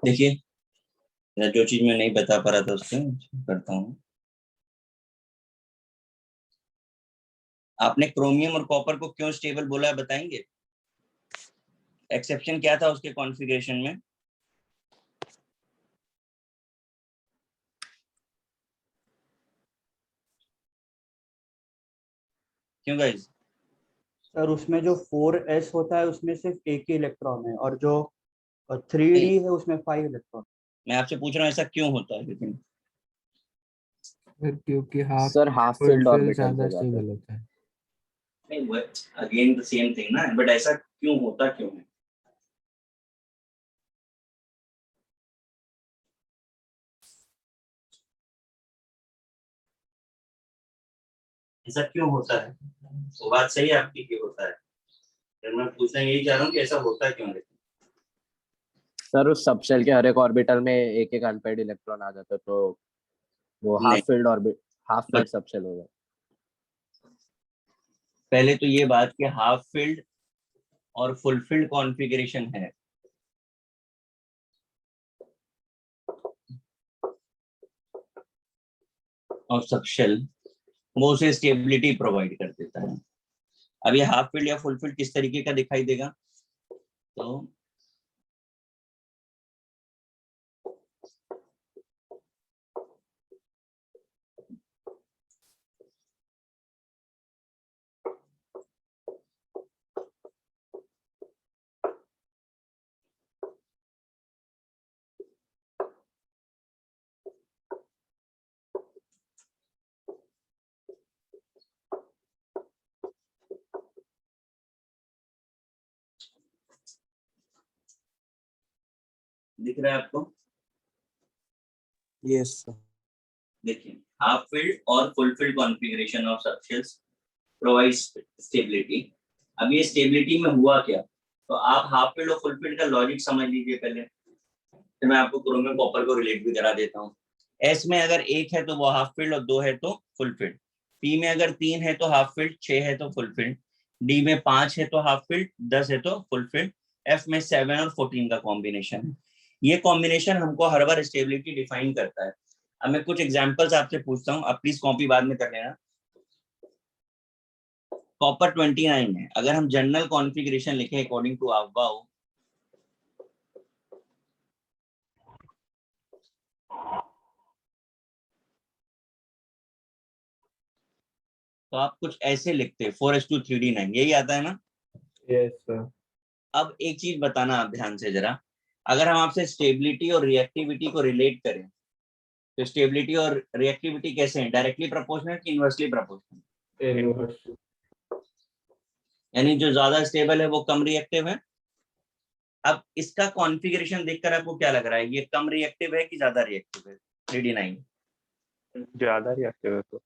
देखिए जो चीज मैं नहीं बता पा रहा था उसको करता हूँ। आपने क्रोमियम और कॉपर को क्यों स्टेबल बोला है बताएंगे? एक्सेप्शन क्या था उसके कॉन्फ़िगरेशन में? क्यों गाइस? सर उसमें जो 4s होता है उसमें सिर्फ एक ही इलेक्ट्रॉन है, और जो 3d है उसमें 5 इलेक्ट्रॉन। मैं आपसे पूछ रहा हूँ ऐसा क्यों होता है लेकिन? क्योंकि half sir half field fulfil orbital ज्यादा पे जाते स्टेबल हैं। होता है। नहीं वो अगेन द सेम थिंग ना, बट ऐसा क्यों होता क्यों है? ऐसा क्यों होता है? वो बात सही है आपकी कि होता है, फिर मैं पूछना यही चाह रहा हूँ कि ऐसा होता क्यों है? सर उस सबशेल के हर एक ऑर्बिटल में एक एक अनपेयर्ड इलेक्ट्रॉन आ जाता है, तो वो नहीं, हाफ बट फील्ड सबशेल होगा। पहले तो ये बात कि हाफ फील्ड और फुलफिल्ड कॉन्फ़िगरेशन है। और सबशेल वो उसे स्टेबिलिटी प्रोवाइड कर देता है। अब ये हाफ फील्ड या फुल फील्ड किस तरीके का दिखाई देगा? तो दिख रहा है आपको? Yes sir. देखिए हाफ फील्ड और full field configuration of subshells provides stability. अब ये स्टेबिलिटी में हुआ क्या, तो आप हाफ फील्ड और फुल फील्ड का लॉजिक समझ लीजिए पहले, फिर मैं आपको क्रोमियम कॉपर को रिलेट भी करा देता हूँ। एस में अगर एक है तो वो हाफ फील्ड और दो है तो फुल फील्ड। पी में अगर 3 है तो हाफ फील्ड, 6 है तो फुल फील्ड। डी में 5 है तो हाफ फील्ड, 10 है तो फुल फील्ड। एफ में 7 और 14 का कॉम्बिनेशन है। ये कॉम्बिनेशन हमको हर बार स्टेबिलिटी डिफाइन करता है। अब मैं कुछ एग्जांपल्स आपसे पूछता हूँ, आप प्लीज कॉपी बाद में कर लेना। कॉपर 29 है, अगर हम जनरल कॉन्फ़िगरेशन लिखें अकॉर्डिंग टू अफबाउ, तो आप कुछ ऐसे लिखते 4:3D9, यही आता है ना? Yes sir. अब एक चीज बताना आप ध्यान से जरा, अगर हम आपसे स्टेबिलिटी और रिएक्टिविटी को रिलेट करें तो स्टेबिलिटी और रिएक्टिविटी कैसे हैं, डायरेक्टली प्रोपोर्शनल कि इनवर्सली प्रोपोर्शनल? इनवर्स। यानी जो ज्यादा स्टेबल है वो कम रिएक्टिव है। अब इसका कॉन्फ़िगरेशन देखकर आपको क्या लग रहा है, ये कम रिएक्टिव है कि ज्यादा रिएक्टिव है? 3D9 ज्यादा रिएक्टिव है तो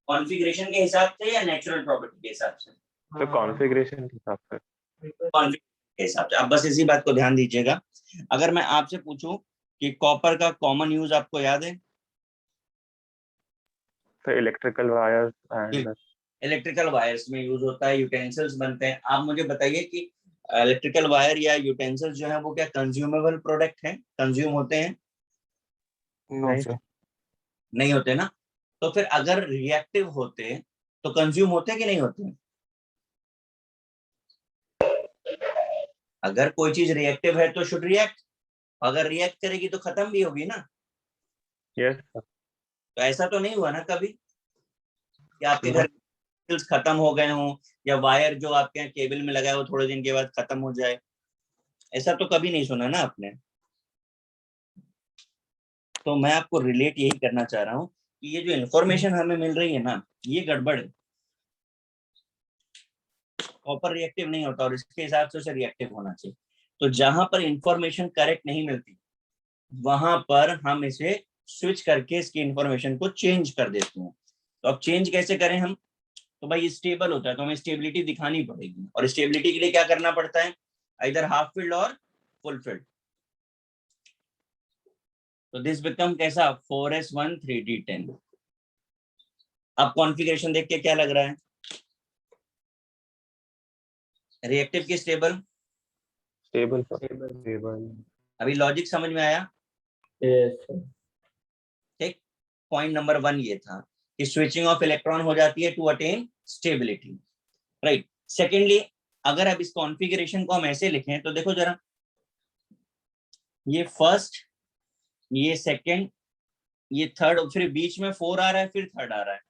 कॉन्फ़िगरेशन के हिसाब से या नेचुरल प्रॉपर्टी के हिसाब से? कॉन्फ़िगरेशन के हिसाब से। कॉन्फ़िगरेशन के हिसाब से। अब बस इसी बात को ध्यान दीजिएगा। अगर मैं आपसे पूछूं कि कॉपर का कॉमन यूज आपको याद है? तो electrical wires and electrical wires में यूज होता है, यूटेंसिल्स बनते हैं। आप मुझे बताइए कि इलेक्ट्रिकल वायर या यूटेंसिल्स जो है वो क्या कंज्यूमेबल प्रोडक्ट हैं, कंज्यूम होते हैं? नहीं नहीं होते ना। तो फिर अगर रिएक्टिव होते तो कंज्यूम होते कि नहीं होते? अगर कोई चीज रिएक्टिव है तो शुड रिएक्ट, अगर रिएक्ट करेगी तो खत्म भी होगी ना। यस तो ऐसा तो नहीं हुआ ना कभी कि आपके घर खत्म हो गए हों, या वायर जो आपके यहाँ केबल में लगा है वो थोड़े दिन के बाद खत्म हो जाए, ऐसा तो कभी नहीं सुना ना आपने। तो मैं आपको रिलेट यही करना चाह रहा हूँ कि ये जो इन्फॉर्मेशन हमें मिल रही है ना, ये गड़बड़ है। कॉपर रिएक्टिव नहीं होता और इसके हिसाब से उसे रिएक्टिव होना चाहिए। तो जहां पर इंफॉर्मेशन करेक्ट नहीं मिलती वहां पर हम इसे स्विच करके इसकी इंफॉर्मेशन को चेंज कर देते हैं। तो अब चेंज कैसे करें हम? तो भाई स्टेबल होता है तो हमें स्टेबिलिटी दिखानी पड़ेगी, और स्टेबिलिटी के लिए क्या करना पड़ता है, इधर हाफ फील्ड और फुल फील्ड। तो दिस बिकम कैसा 4s1 3d10। अब कॉन्फ़िगरेशन देख के क्या लग रहा है, रिएक्टिव की स्टेबल? स्टेबल। अभी लॉजिक समझ में आया? यस ठीक, पॉइंट नंबर 1 ये था कि स्विचिंग ऑफ इलेक्ट्रॉन हो जाती है to attain stability, right. Secondly, अगर अब इस कॉन्फ़िगरेशन को हम ऐसे लिखें तो देखो जरा, ये फर्स्ट, ये सेकंड, ये थर्ड, फिर बीच में 4 आ रहा है, फिर थर्ड आ रहा है,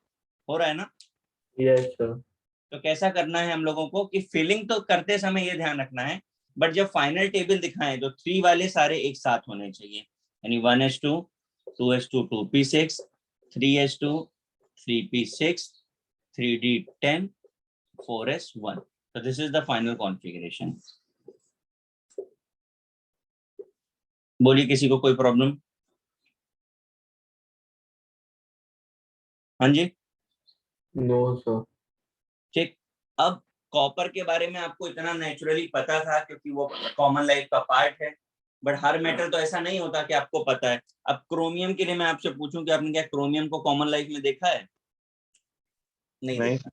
हो रहा है ना? Yes sir. तो कैसा करना है हम लोगों को कि फिलिंग तो करते समय ये ध्यान रखना है, बट जब फाइनल टेबल दिखाएं तो 3 वाले सारे एक साथ होने चाहिए, यानी 1s2 2s2 2p6 3s2 3p6 3d10 4s1। so this is the final configuration। बोलिए किसी को कोई प्रॉब्लम? हाँ जी, नो सर। ठीक। अब कॉपर के बारे में आपको इतना नेचुरली पता था क्योंकि वो कॉमन लाइफ का पार्ट है, बट हर मेटल तो ऐसा नहीं होता कि आपको पता है। अब क्रोमियम के लिए मैं आपसे पूछूं कि आपने क्या क्रोमियम को कॉमन लाइफ में देखा है? नहीं नहीं। देखा।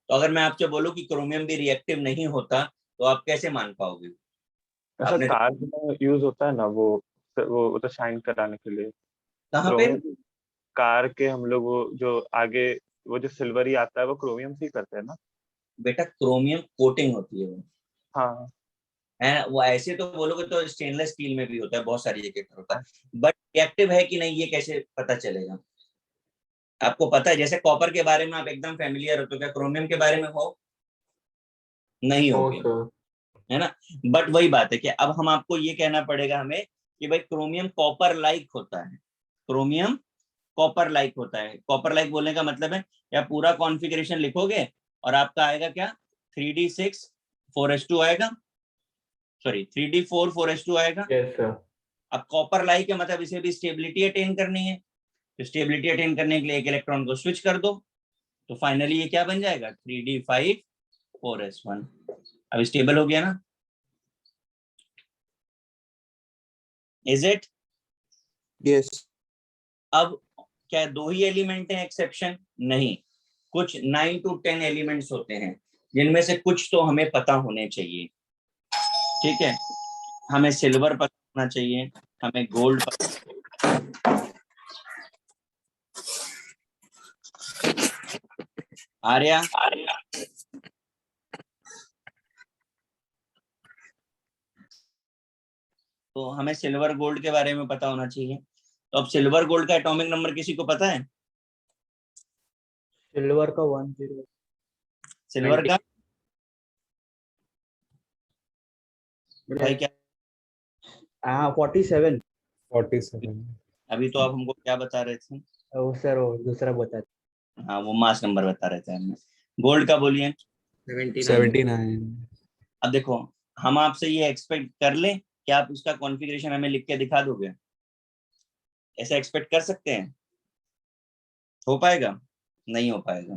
तो अगर मैं आपसे बोलूं कि क्रोमियम भी रिएक्टिव नहीं होता तो आप कैसे मान पाओगे? ऐसा आपने कार में यूज होता है ना, वो तो शाइन कराने के लिए। कहाँ पे? क्रोमियम कार के हम लोग वो जो आगे वो जो सिल्वर ही आता है वो क्रोमियम से ही करते हैं ना। बेटा क्रोमियम कोटिंग होती है वो, हाँ है वो। ऐसे तो बोलोगे तो स्टेनलेस स्टील में भी होता है, बहुत सारी जगह पर होता है, बट रिएक्टिव है कि नहीं ये कैसे पता चलेगा? आपको पता है, जैसे कॉपर के बारे में आप एकदम फेमिलियर हो, तो क्या क्रोमियम के बारे में हो? नहीं नो होगे, सर। है ना? बट वही बात है कि अब हम आपको ये कहना पड़ेगा हमें कि भाई क्रोमियम कॉपर लाइक होता है, क्रोमियम कॉपर लाइक होता है। कॉपर लाइक बोलने का मतलब है या पूरा कॉन्फ़िगरेशन लिखोगे और आपका आएगा क्या, 3d6 4s2 आएगा, सॉरी 3d4 4s2 आएगा। Yes sir. अब कॉपर लाइक है मतलब इसे भी स्टेबिलिटी अटेन करनी है, तो स्टेबिलिटी अटेन करने के लिए एक इलेक्ट्रॉन को स्विच कर दो, तो फाइनली ये क्या बन जाएगा, 3d5 4s1। अब स्टेबल हो गया ना? Is it? यस। अब क्या 2 ही एलिमेंट हैं एक्सेप्शन? नहीं, कुछ 9 to 10 एलिमेंट्स होते हैं, जिनमें से कुछ तो हमें पता होने चाहिए। ठीक है, हमें सिल्वर पता होना चाहिए, हमें गोल्ड आर्या, तो हमें सिल्वर गोल्ड के बारे में पता होना चाहिए। तो अब सिल्वर गोल्ड का एटॉमिक नंबर किसी को पता है? सिल्वर का 10। सिल्वर का भाई क्या? हाँ 47। 47। अभी तो आप हमको क्या बता रहे थे? वो सर वो दूसरा बता। हाँ वो मास नंबर बता रहे थे हमें। गोल्ड का बोलिए। 79। अब देखो, हम आपसे ये एक्सपेक्ट कर लें कि आप उसका कॉन्फ़िगरेशन हमें लिख के दिखा दोगे, ऐसा एक्सपेक्ट कर सकते हैं? हो पाएगा? नहीं हो पाएगा,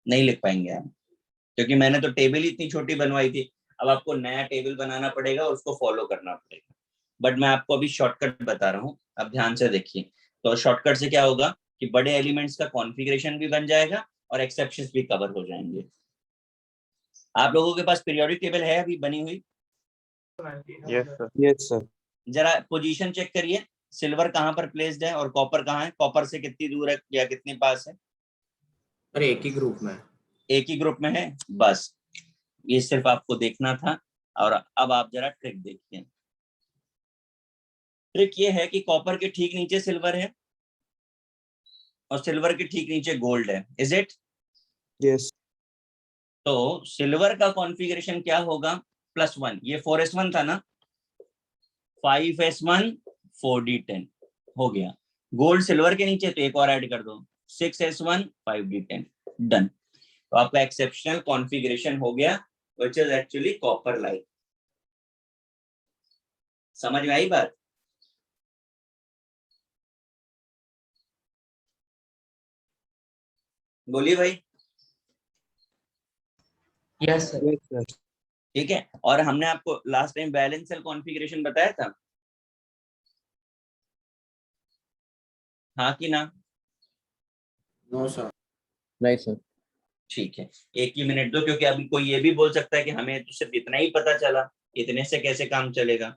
नहीं लिख पाएंगे आप, क्योंकि मैंने तो टेबल ही इतनी छोटी बनवाई थी। अब आपको नया टेबल बनाना पड़ेगा और उसको फॉलो करना पड़ेगा, बट मैं आपको अभी शॉर्टकट बता रहा हूँ, अब ध्यान से देखिए। तो शॉर्टकट से क्या होगा कि बड़े एलिमेंट्स का कॉन्फ़िगरेशन भी बन जाएगा और एक्सेप्शंस भी कवर हो जाएंगे। आप लोगों के पास पीरियोडिक टेबल है अभी बनी हुई? Yes sir. Yes sir. जरा पोजीशन चेक करिए, सिल्वर कहाँ पर प्लेस्ड है और कॉपर कहाँ है, कॉपर से कितनी दूर है या कितने पास है? अरे एक ही ग्रुप में। एक ही ग्रुप में है, बस ये सिर्फ आपको देखना था। और अब आप जरा ट्रिक देखिए। ट्रिक ये है कि कॉपर के ठीक नीचे सिल्वर है और सिल्वर के ठीक नीचे गोल्ड है, इज इट? यस। तो सिल्वर का कॉन्फ़िगरेशन क्या होगा, +1, ये 4s1 था ना, 5s1 4d10 हो गया। गोल्ड सिल्वर के नीचे तो एक और ऐड कर दो, 6s1 5d10, डन। तो आपका एक्सेप्शनल कॉन्फ़िगरेशन हो गया, which is actually copper like. समझ में आई बात? बोलिए भाई। Yes sir. Yes sir. ठीक है, और हमने आपको last time valence shell configuration बताया था, हाँ कि ना? No sir. नहीं सर। ठीक है, एक ही मिनट दो, क्योंकि अभी कोई ये भी बोल सकता है कि हमें तो सिर्फ इतना ही पता चला, इतने से कैसे काम चलेगा?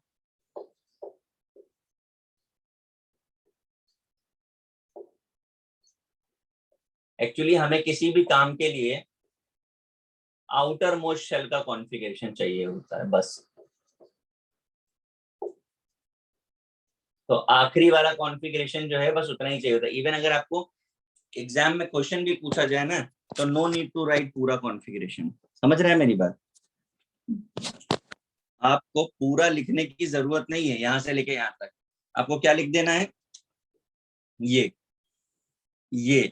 एक्चुअली हमें किसी भी काम के लिए आउटर मोस्ट शेल का कॉन्फ़िगरेशन चाहिए होता है बस। तो आखिरी वाला कॉन्फ़िगरेशन जो है बस उतना ही चाहिए होता है। इवन अगर आपको एग्जाम में क्वेश्चन भी पूछा जाए ना, तो नो नीड टू राइट पूरा कॉन्फ़िगरेशन। समझ रहे हैं मेरी बात? आपको पूरा लिखने की जरूरत नहीं है, यहां से लेके यहां तक। आपको क्या लिख देना है? ये ये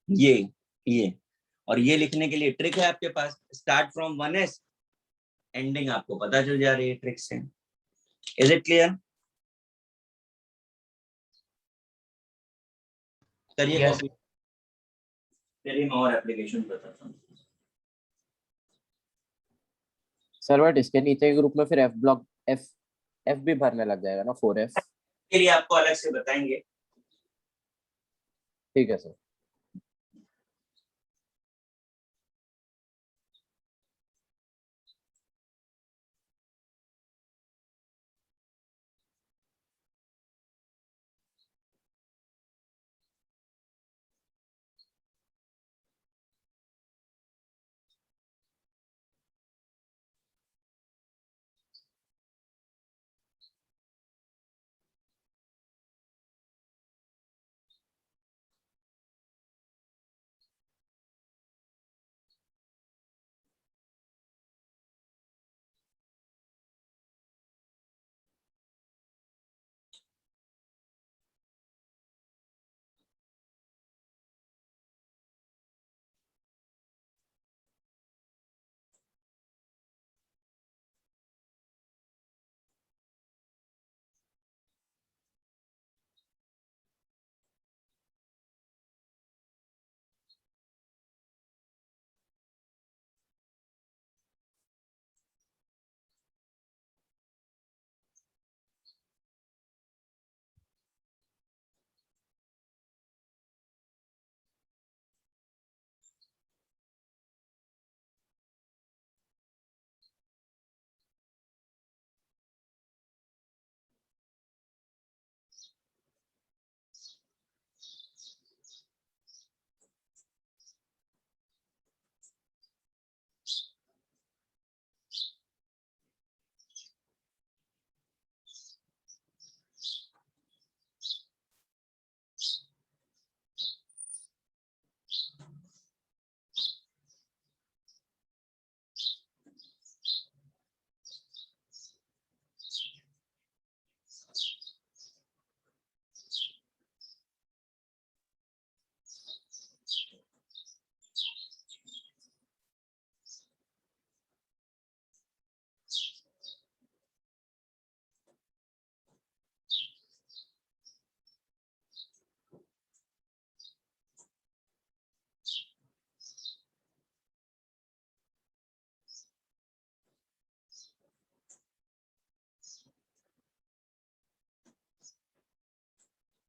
ये ये और ये लिखने के लिए ट्रिक है आपके पास। स्टार्ट फ्रॉम 1s, एंडिंग आपको पता चल जा रही है ट्रिक से। Is it clear? करिए Yes. कॉपी, चलिए मैं और एप्लीकेशन बताता हूँ। सर बट इसके नीचे के ग्रुप में फिर एफ भी भरने लग जाएगा ना, 4F। के लिए आपको अलग से बताएंगे। ठीक है सर।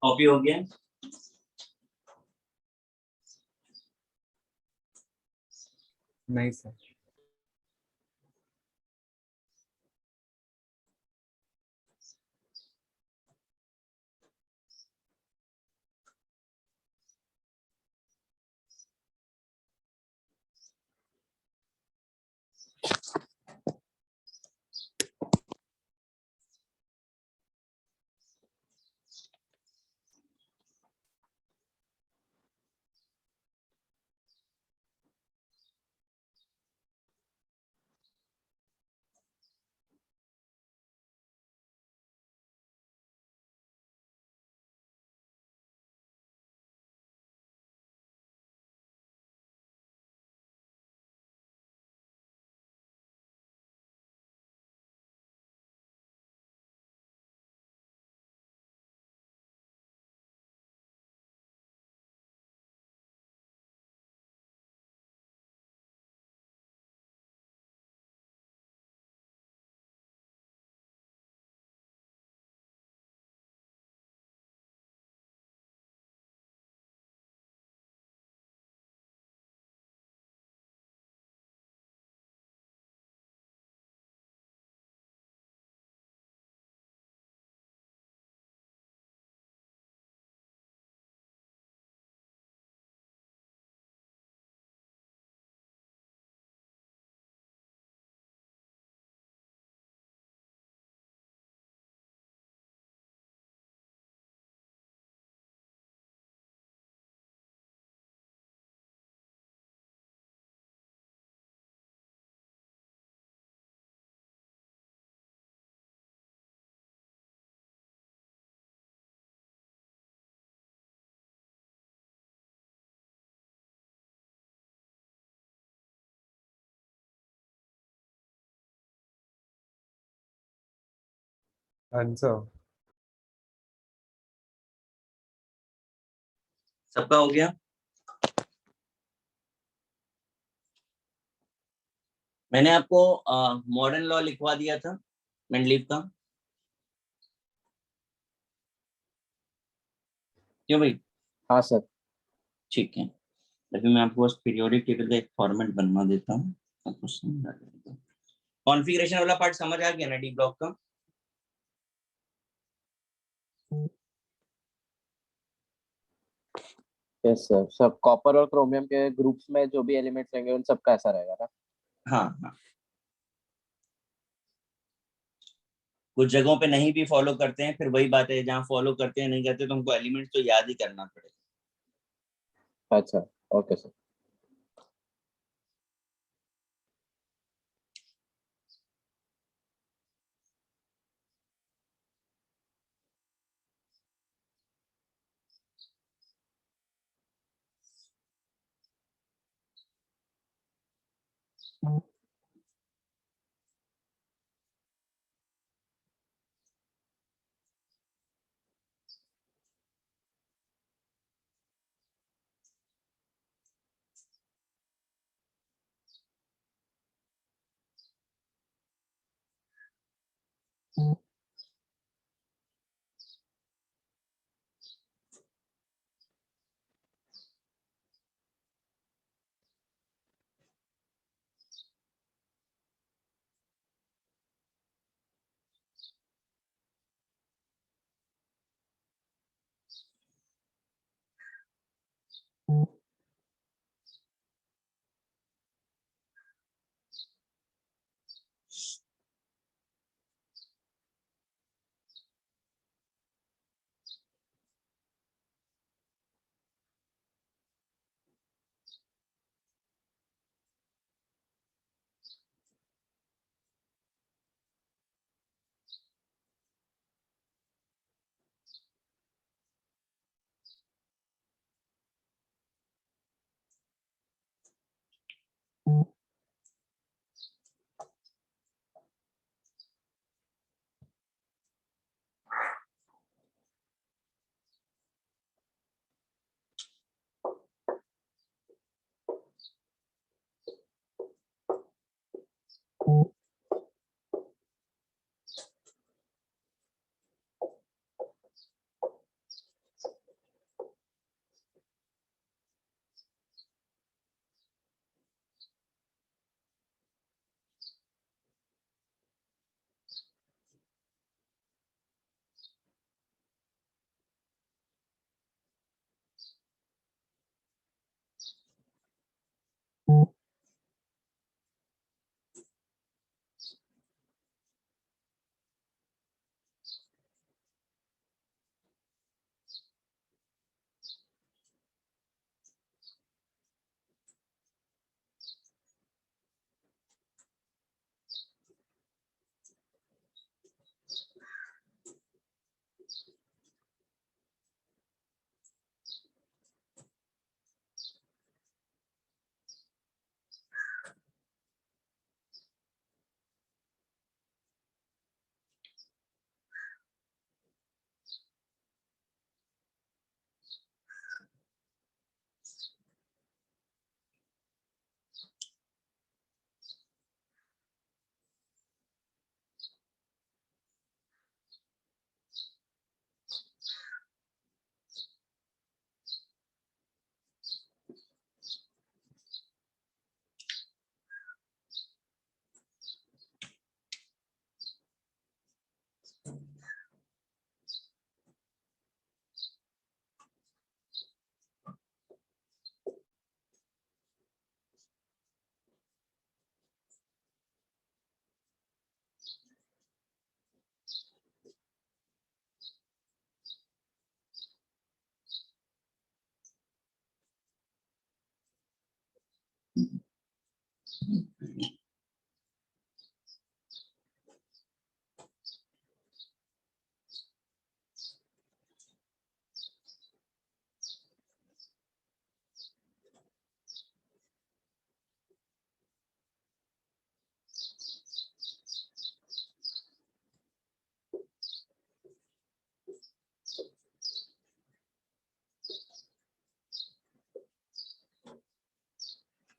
कॉपी हो गया? नहीं सर। आंसर। सबका हो गया? मैंने आपको मॉडर्न लॉ लिखवा दिया था मेंडलीव का, क्यों भाई? हाँ सर। ठीक है, अभी मैं आपको बस पीरियोडिक टेबल का एक फॉर्मेट बनवा देता हूँ। कॉन्फ़िगरेशन वाला पार्ट समझ आ गया ना डी ब्लॉक का? Yes sir. सब कॉपर और क्रोमियम के ग्रुप्स में जो भी एलिमेंट्स रहेंगे उन सब का ऐसा रहेगा ना? हाँ हाँ, कुछ जगहों पे नहीं भी फॉलो करते हैं, फिर वही बात है, जहाँ फॉलो करते हैं नहीं करते तो हमको एलिमेंट्स तो याद ही करना पड़ेगा। अच्छा, ओके सर।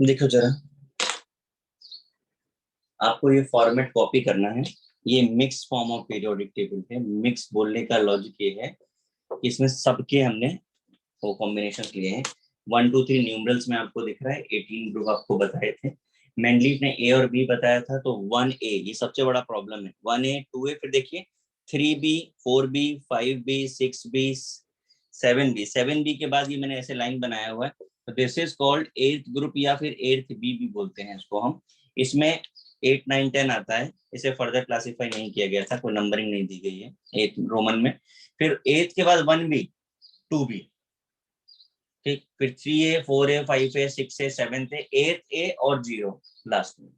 देखो जरा, आपको ये फॉर्मेट कॉपी करना है। ये mix form of periodic table है। मिक्स बोलने का लॉजिक ये है कि इसमें सबके हमने वो कॉम्बिनेशन लिए हैं। 1 2 3 न्यूमरल्स में आपको दिख रहा है, 18 ग्रुप आपको बताए थे। मैंडलीफ ने ए और बी बताया था, तो 1A ये सबसे बड़ा प्रॉब्लम है। 1A 2A, फिर देखिए 3B 4B 5B 6B 7B। 7B के बाद ये मैंने ऐसे लाइन बनाया हुआ है, तो this is called eighth group या फिर एट्थ बी भी बोलते हैं इसको हम। इसमें 8 9 10 आता है। इसे फर्दर क्लासिफाई नहीं किया गया था, कोई नंबरिंग नहीं दी गई है एट रोमन में। फिर एट्थ के बाद 1B 2B, ठीक, फिर 3A 4A 5A 6A 7A 8A और 0 लास्ट में।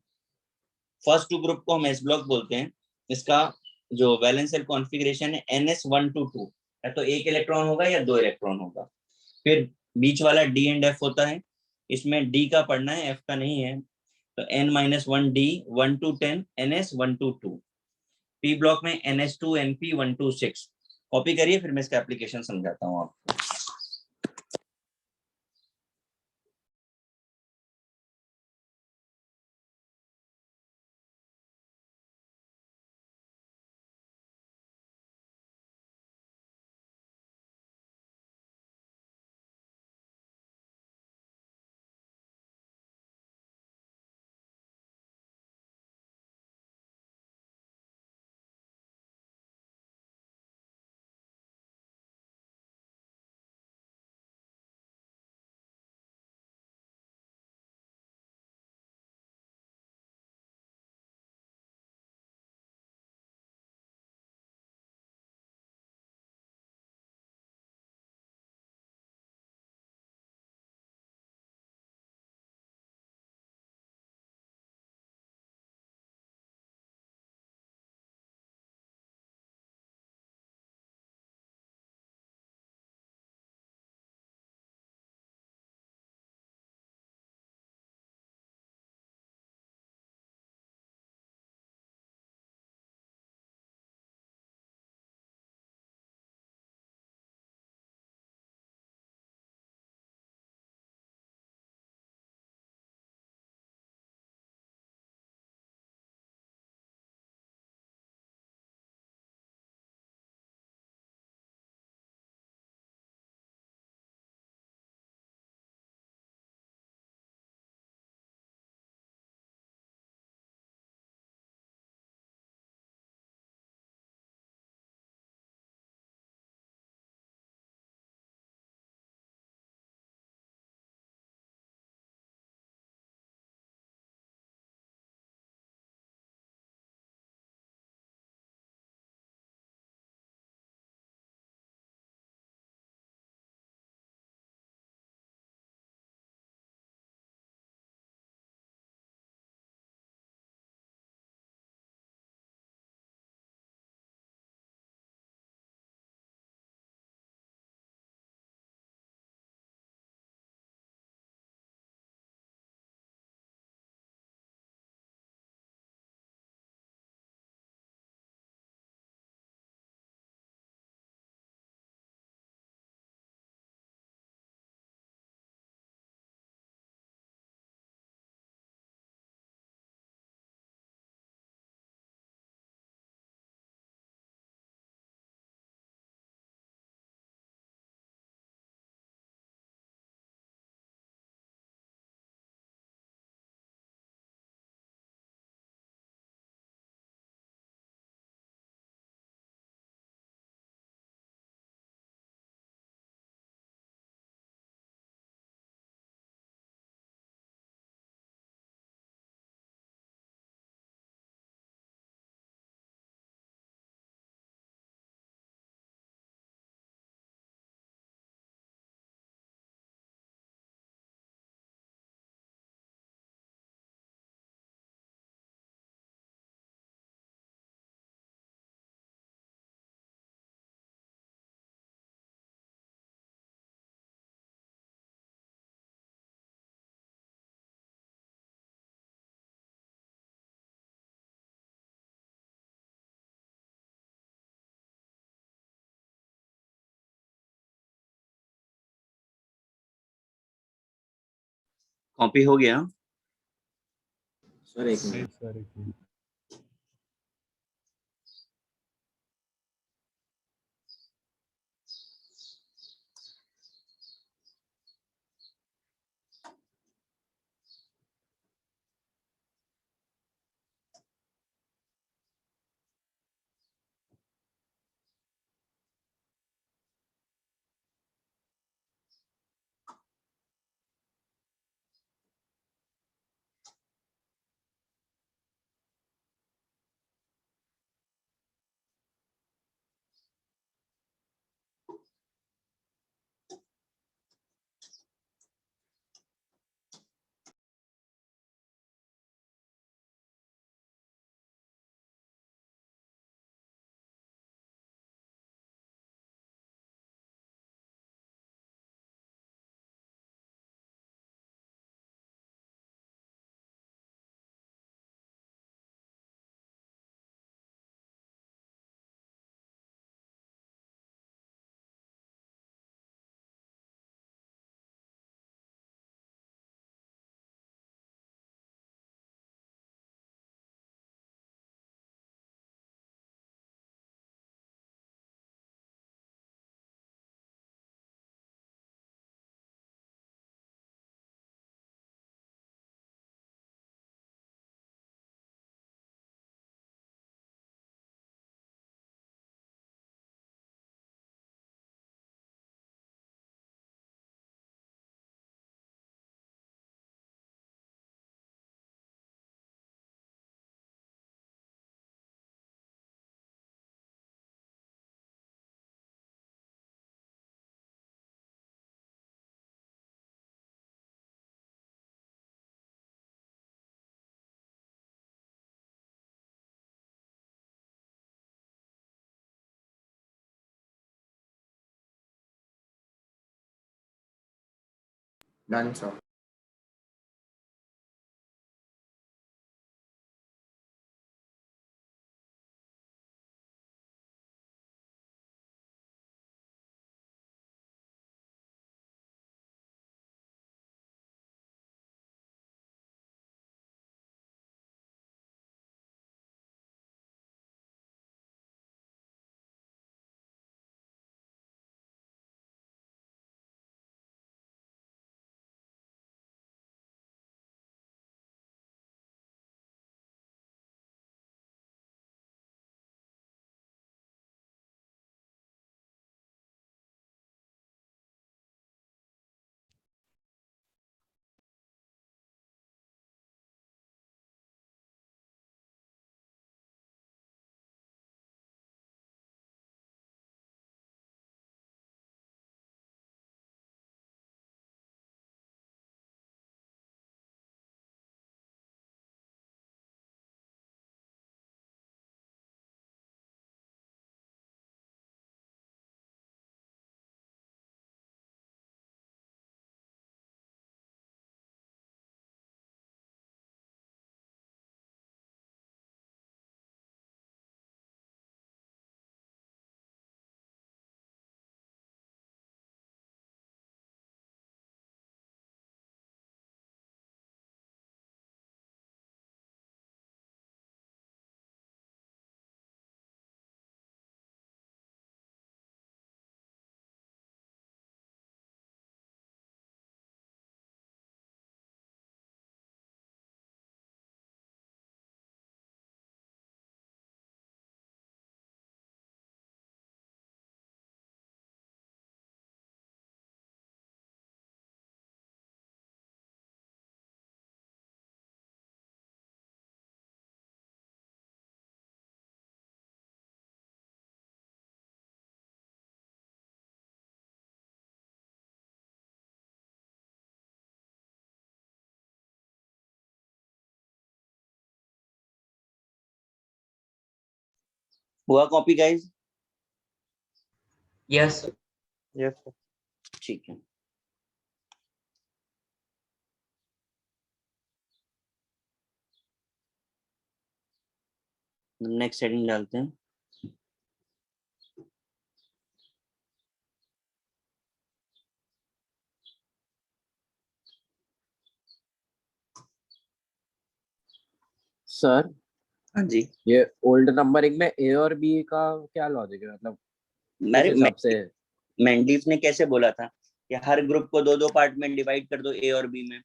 फर्स्ट टू ग्रुप को हम एस ब्लॉक बोलते हैं। इसका जो वैलेंस शेल कॉन्फ़िगरेशन है NS1 to 2, या तो एक इलेक्ट्रॉन होगा या दो इलेक्ट्रॉन होगा। फिर बीच वाला D एंड F होता है। इसमें D का पढ़ना है, F का नहीं है, तो N-1D 1 to 10 NS1 to 2। P block में NS2 NP 1 to 6। कॉपी करिए, फिर मैं इसका एप्लीकेशन समझाता हूँ आपको। कॉपी हो गया? सर एक मिनट। सर एक मिनट। Done sir. हुआ copy guys? Yes. Yes sir. ठीक है, नेक्स्ट हेडिंग डालते हैं। सर हाँ जी, ये ओल्ड नंबरिंग में ए और बी का क्या लॉजिक है, मतलब किस मेरे हिसाब से? मेंडीफ ने कैसे बोला था कि हर ग्रुप को दो दो पार्ट में डिवाइड कर दो, ए और बी में।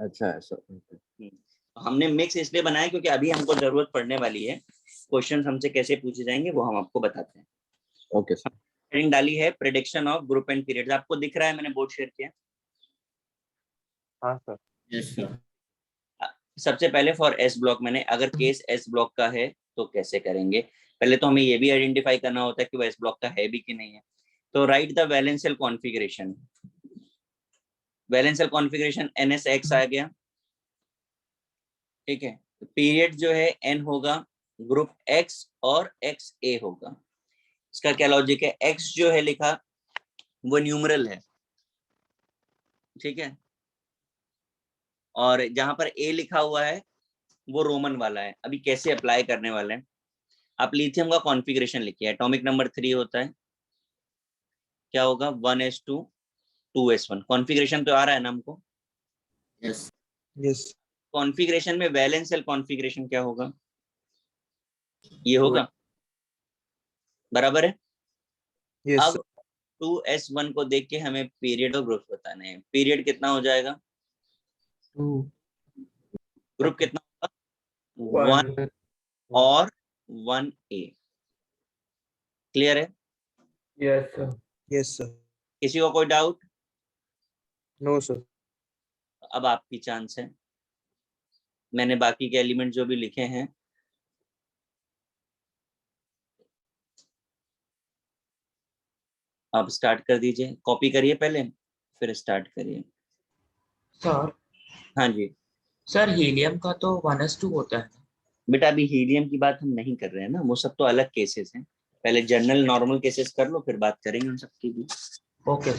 अच्छा ऐसा। तो हमने मिक्स इसलिए बनाया क्योंकि अभी हमको जरूरत पड़ने वाली है, क्वेश्चन हमसे कैसे पूछे जाएंगे वो हम आपको बताते हैं। Okay sir. हेडिंग डाली है prediction of group and periods, आपको दिख रहा है, मैंने बोर्ड शेयर किया। हाँ सर। Yes, sir. सबसे पहले फॉर एस ब्लॉक, मैंने अगर केस एस ब्लॉक का है तो कैसे करेंगे, पहले तो हमें ये भी आइडेंटिफाई करना होता है कि वो एस ब्लॉक का है भी कि नहीं है। तो right the वैलेंशियल configuration, वैलेंशियल configuration NSX आ गया, ठीक है। पीरियड जो है n होगा, ग्रुप x और XA होगा। इसका क्या लॉजिक है, x जो है लिखा वो न्यूमरल है, ठीक है, और जहां पर a लिखा हुआ है वो रोमन वाला है। अभी कैसे अप्लाई करने वाले हैं, आप लिथियम का कॉन्फ़िगरेशन लिखिए, एटॉमिक नंबर 3 होता है, क्या होगा 1s2 2s1, कॉन्फ़िगरेशन तो आ रहा है ना हमको। Yes. यस कॉन्फ़िगरेशन में वैलेंशियल कॉन्फ़िगरेशन क्या होगा, ये होगा, बराबर है। यस अब 2s1 को देख के हमें पीरियड और ग्रुप बताने हैं। पीरियड कितना हो जाएगा, टू ग्रुप कितना होगा, 1 और 1a। क्लियर है, यस सर यस सर किसी को कोई डाउट? नो सर अब आपकी चांस है, मैंने बाकी के एलिमेंट जो भी लिखे हैं आप स्टार्ट कर दीजिए, कॉपी करिए पहले फिर स्टार्ट करिए। सर हाँ जी सर हीलियम का तो 1s2 होता है। बेटा, अभी हीलियम की बात हम नहीं कर रहे हैं ना, वो सब तो अलग केसेस हैं, पहले जनरल नॉर्मल केसेस कर लो फिर बात करेंगे उन सबकी भी। Okay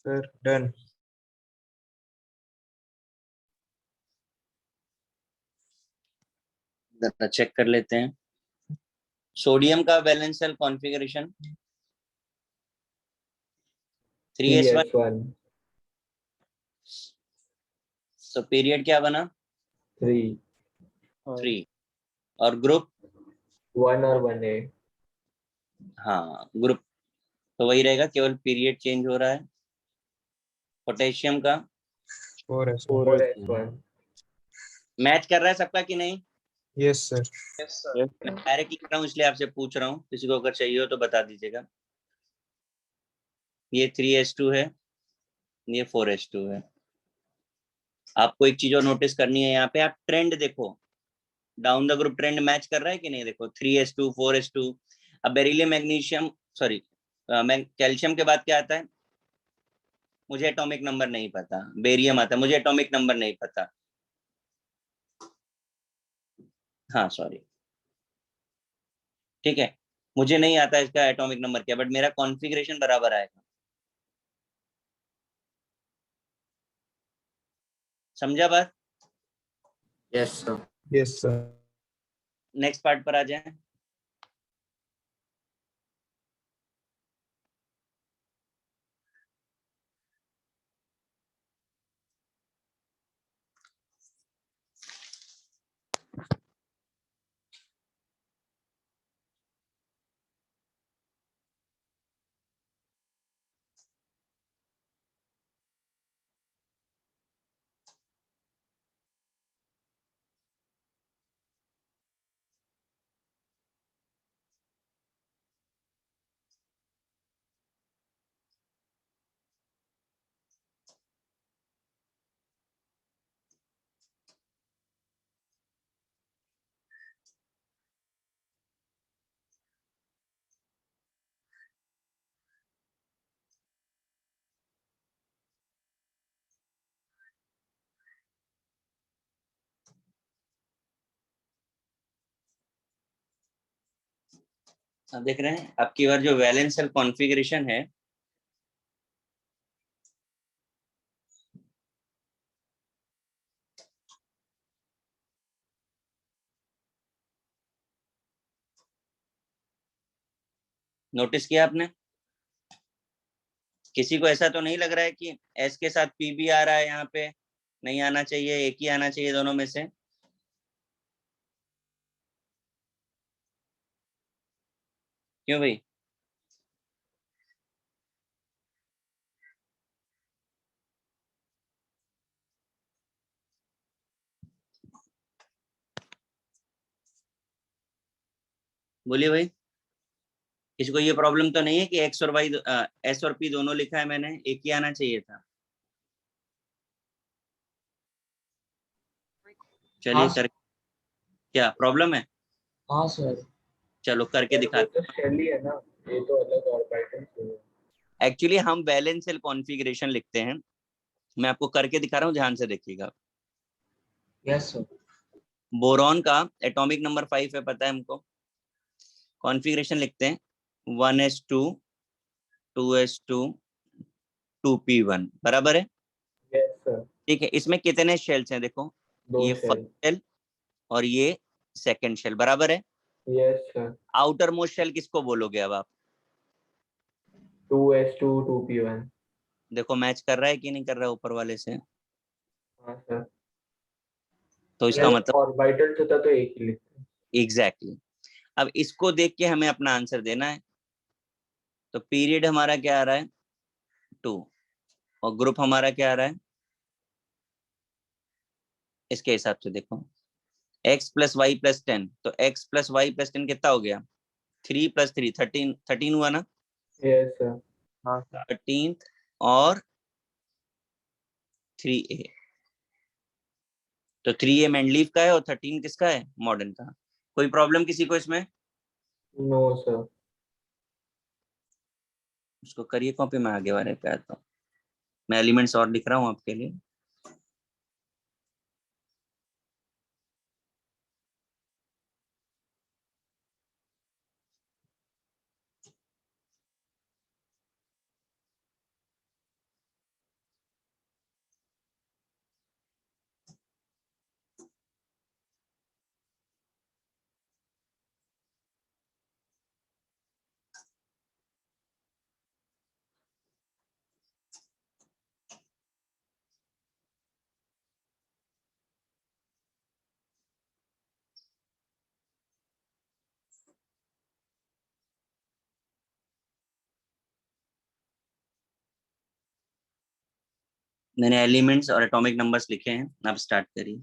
sir. Done. जरा चेक कर लेते हैं सोडियम का valence shell configuration 3s1 3s1 तो पीरियड क्या बना 3 3 और ग्रुप 1 और 1a हाँ ग्रुप तो वही रहेगा केवल पीरियड चेंज हो रहा है पोटेशियम का 4s1 मैच कर रहा है सबका कि नहीं yes sir मैं डायरेक्ट लिख रहा हूँ इसलिए आपसे पूछ रहा हूँ किसी को अगर चाहिए हो तो बता दीजिएगा ये 3s2 है ये 4s2 है आपको एक चीज और नोटिस करनी है यहाँ पे आप ट्रेंड देखो down the group trend match कर रहा है कि नहीं देखो 3s2 4s2 अब बेरिलियम मैग्नीशियम सॉरी कैल्शियम के बाद क्या आता है मुझे एटॉमिक नंबर नहीं पता बेरियम आता है मुझे एटॉमिक नंबर नहीं पता हाँ सॉरी ठीक है मुझे नहीं आता इसका एटॉमिक नंबर क्या बट मेरा कॉन्फ़िगरेशन बराबर आएगा समझा बात Yes, sir. yes sir next part पर आ जाए अब देख रहे हैं आपकी बार जो वैलेंस सेल कॉन्फ़िगरेशन है नोटिस किया आपने किसी को ऐसा तो नहीं लग रहा है कि एस के साथ पी भी आ रहा है यहाँ पे नहीं आना चाहिए एक ही आना चाहिए दोनों में से क्यों भाई बोलिए भाई किसी को ये प्रॉब्लम तो नहीं है कि एक्स और वाई एस और पी दोनों लिखा है मैंने एक ही आना चाहिए था चलिए हाँ कर क्या प्रॉब्लम है हाँ सर चलो करके दिखाते तो शेल ही है ना ये तो अलग ऑर्बिटल है हैं एक्चुअली हम वैलेंस सेल कॉन्फ़िगरेशन लिखते हैं मैं आपको करके दिखा रहा हूँ ध्यान से देखिएगा यस सर बोरॉन का एटॉमिक नंबर 5 है पता है हमको कॉन्फ़िगरेशन लिखते हैं 1s2 2s2 2p1 बराबर है yes sir ठीक है इसमें कितने शेल्स हैं देखो दो ये शेल फर्स्ट शेल और ये सेकंड शेल बराबर है yes sir outermost shell किसको बोलोगे अब आप 2s2 2p1 देखो मैच कर रहा है कि नहीं कर रहा है ऊपर वाले से हाँ सर तो इसका मतलब ऑर्बिटल होता तो एक ही लिखते एग्जैक्टली अब इसको देख के हमें अपना आंसर देना है तो पीरियड हमारा क्या आ रहा है 2 और ग्रुप हमारा क्या आ रहा है इसके हिसाब से देखो x प्लस वाई प्लस 10 तो x प्लस वाई प्लस 10 कितना हो गया 3 प्लस 3 13 हुआ ना yes sir हाँ सर 13 और 3a तो 3a मैंडलीव का है और 13 किसका है मॉडर्न का कोई प्रॉब्लम किसी को इसमें नो सर उसको करिए कॉपी में आगे वाले पे आता हूँ मैं एलिमेंट्स और लिख रहा हूँ आपके लिए मैंने एलिमेंट्स और एटॉमिक नंबर्स लिखे हैं, आप स्टार्ट करिए।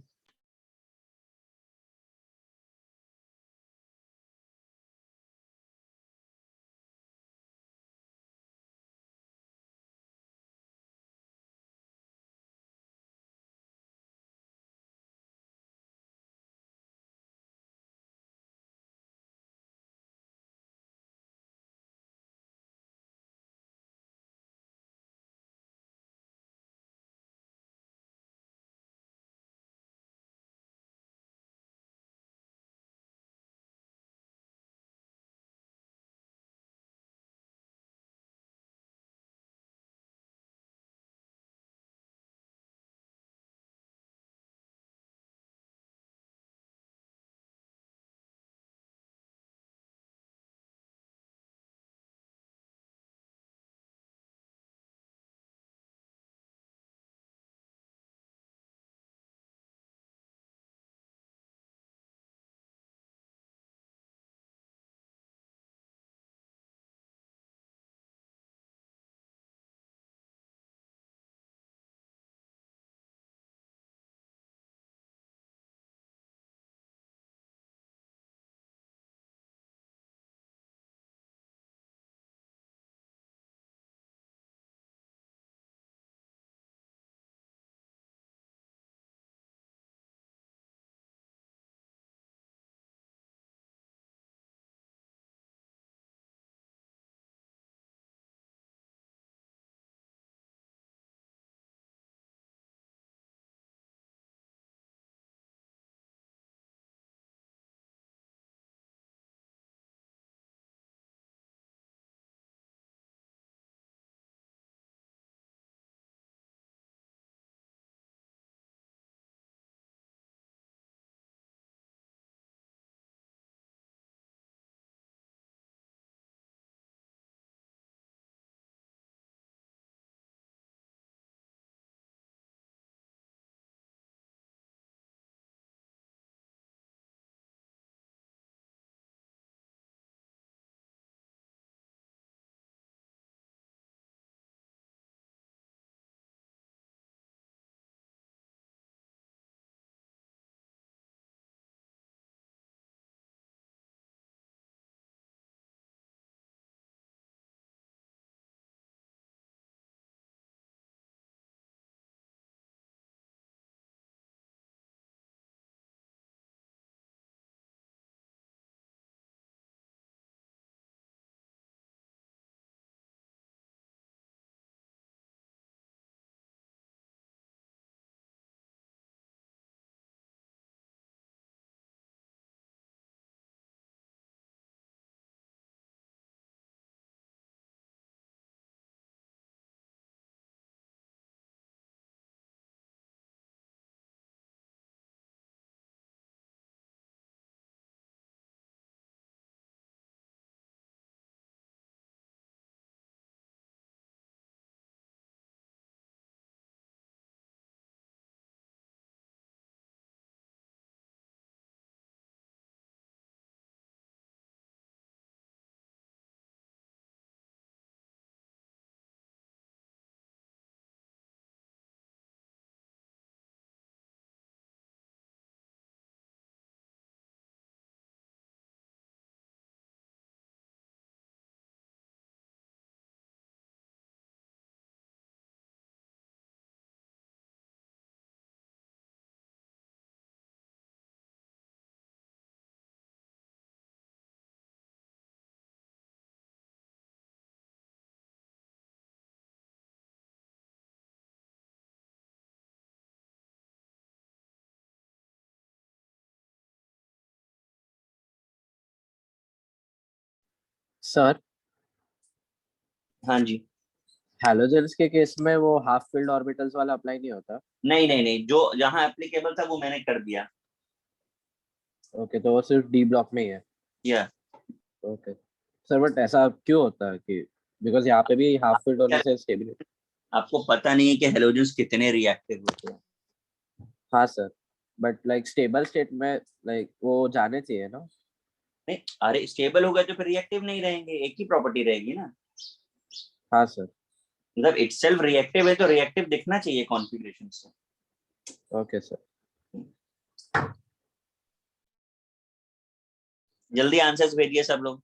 सर, हाँ जी। हैलोजेंस के केस में वो हाफ फील्ड ऑर्बिटल्स वाला अप्लाई नहीं होता? नहीं नहीं नहीं, जो जहाँ एप्लीकेबल था वो मैंने कर दिया। ओके, तो वो सिर्फ डी ब्लॉक में ही है। या ओके सर, बट ऐसा क्यों होता है कि बिकॉज यहाँ पे भी हाफ फील्ड होने से स्टेबिलिटी। आपको पता नहीं है कि हेलोजेंस कितने रिएक्टिव होते हैं? हाँ sir, but like stable state में लाइक वो जाने चाहिए ना। नहीं, अरे स्टेबल होगा तो फिर रिएक्टिव नहीं रहेंगे, एक ही प्रॉपर्टी रहेगी ना। हाँ सर। मतलब इटसेल्फ रिएक्टिव है तो रिएक्टिव दिखना चाहिए कॉन्फ़िगरेशन से। Okay sir. जल्दी आंसर्स भेजिए सब लोग।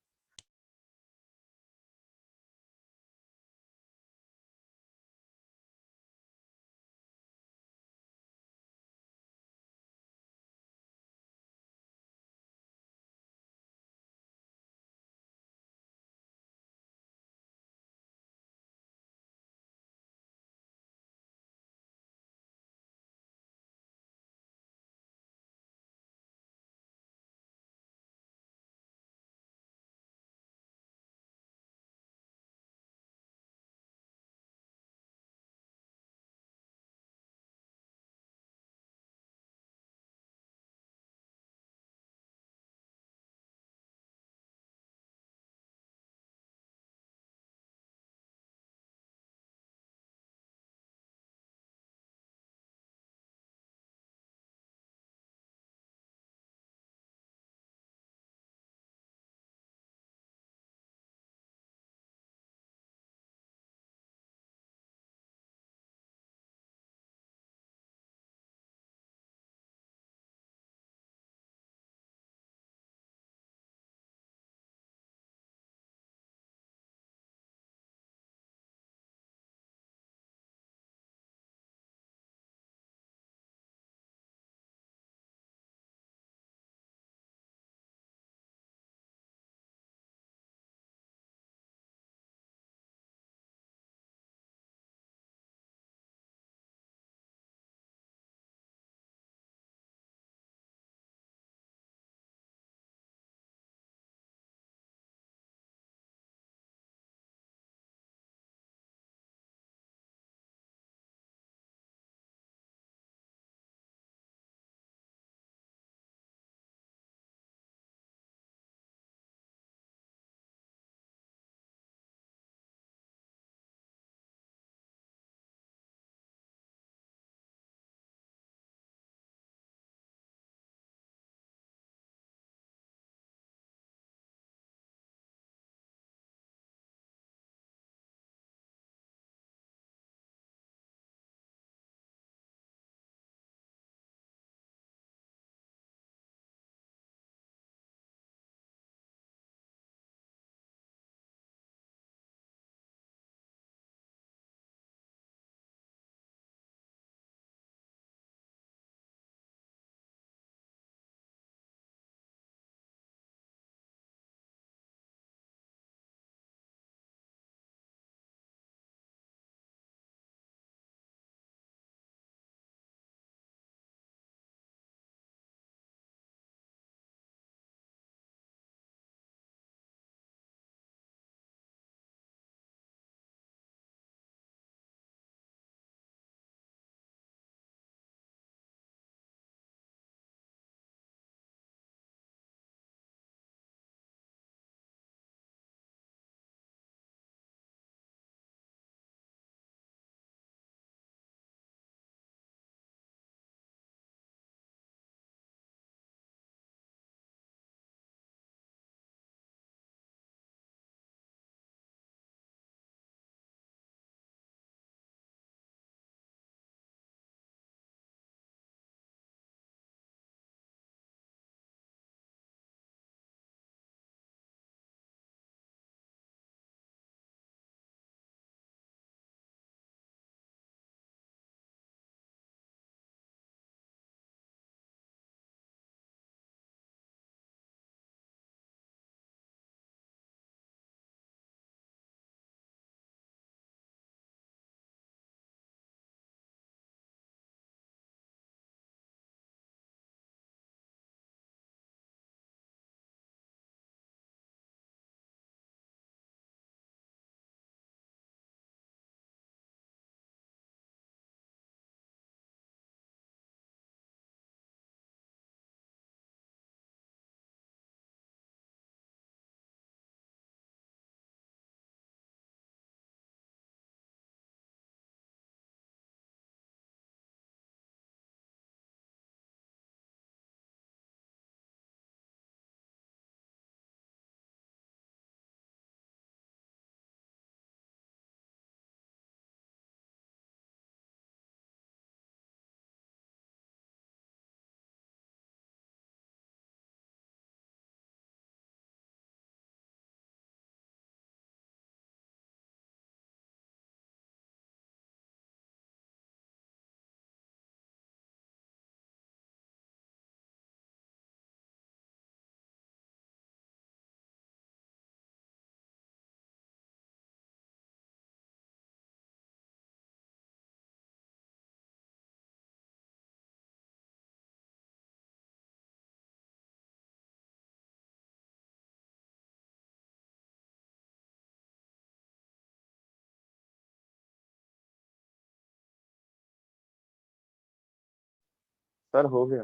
सर हो गया।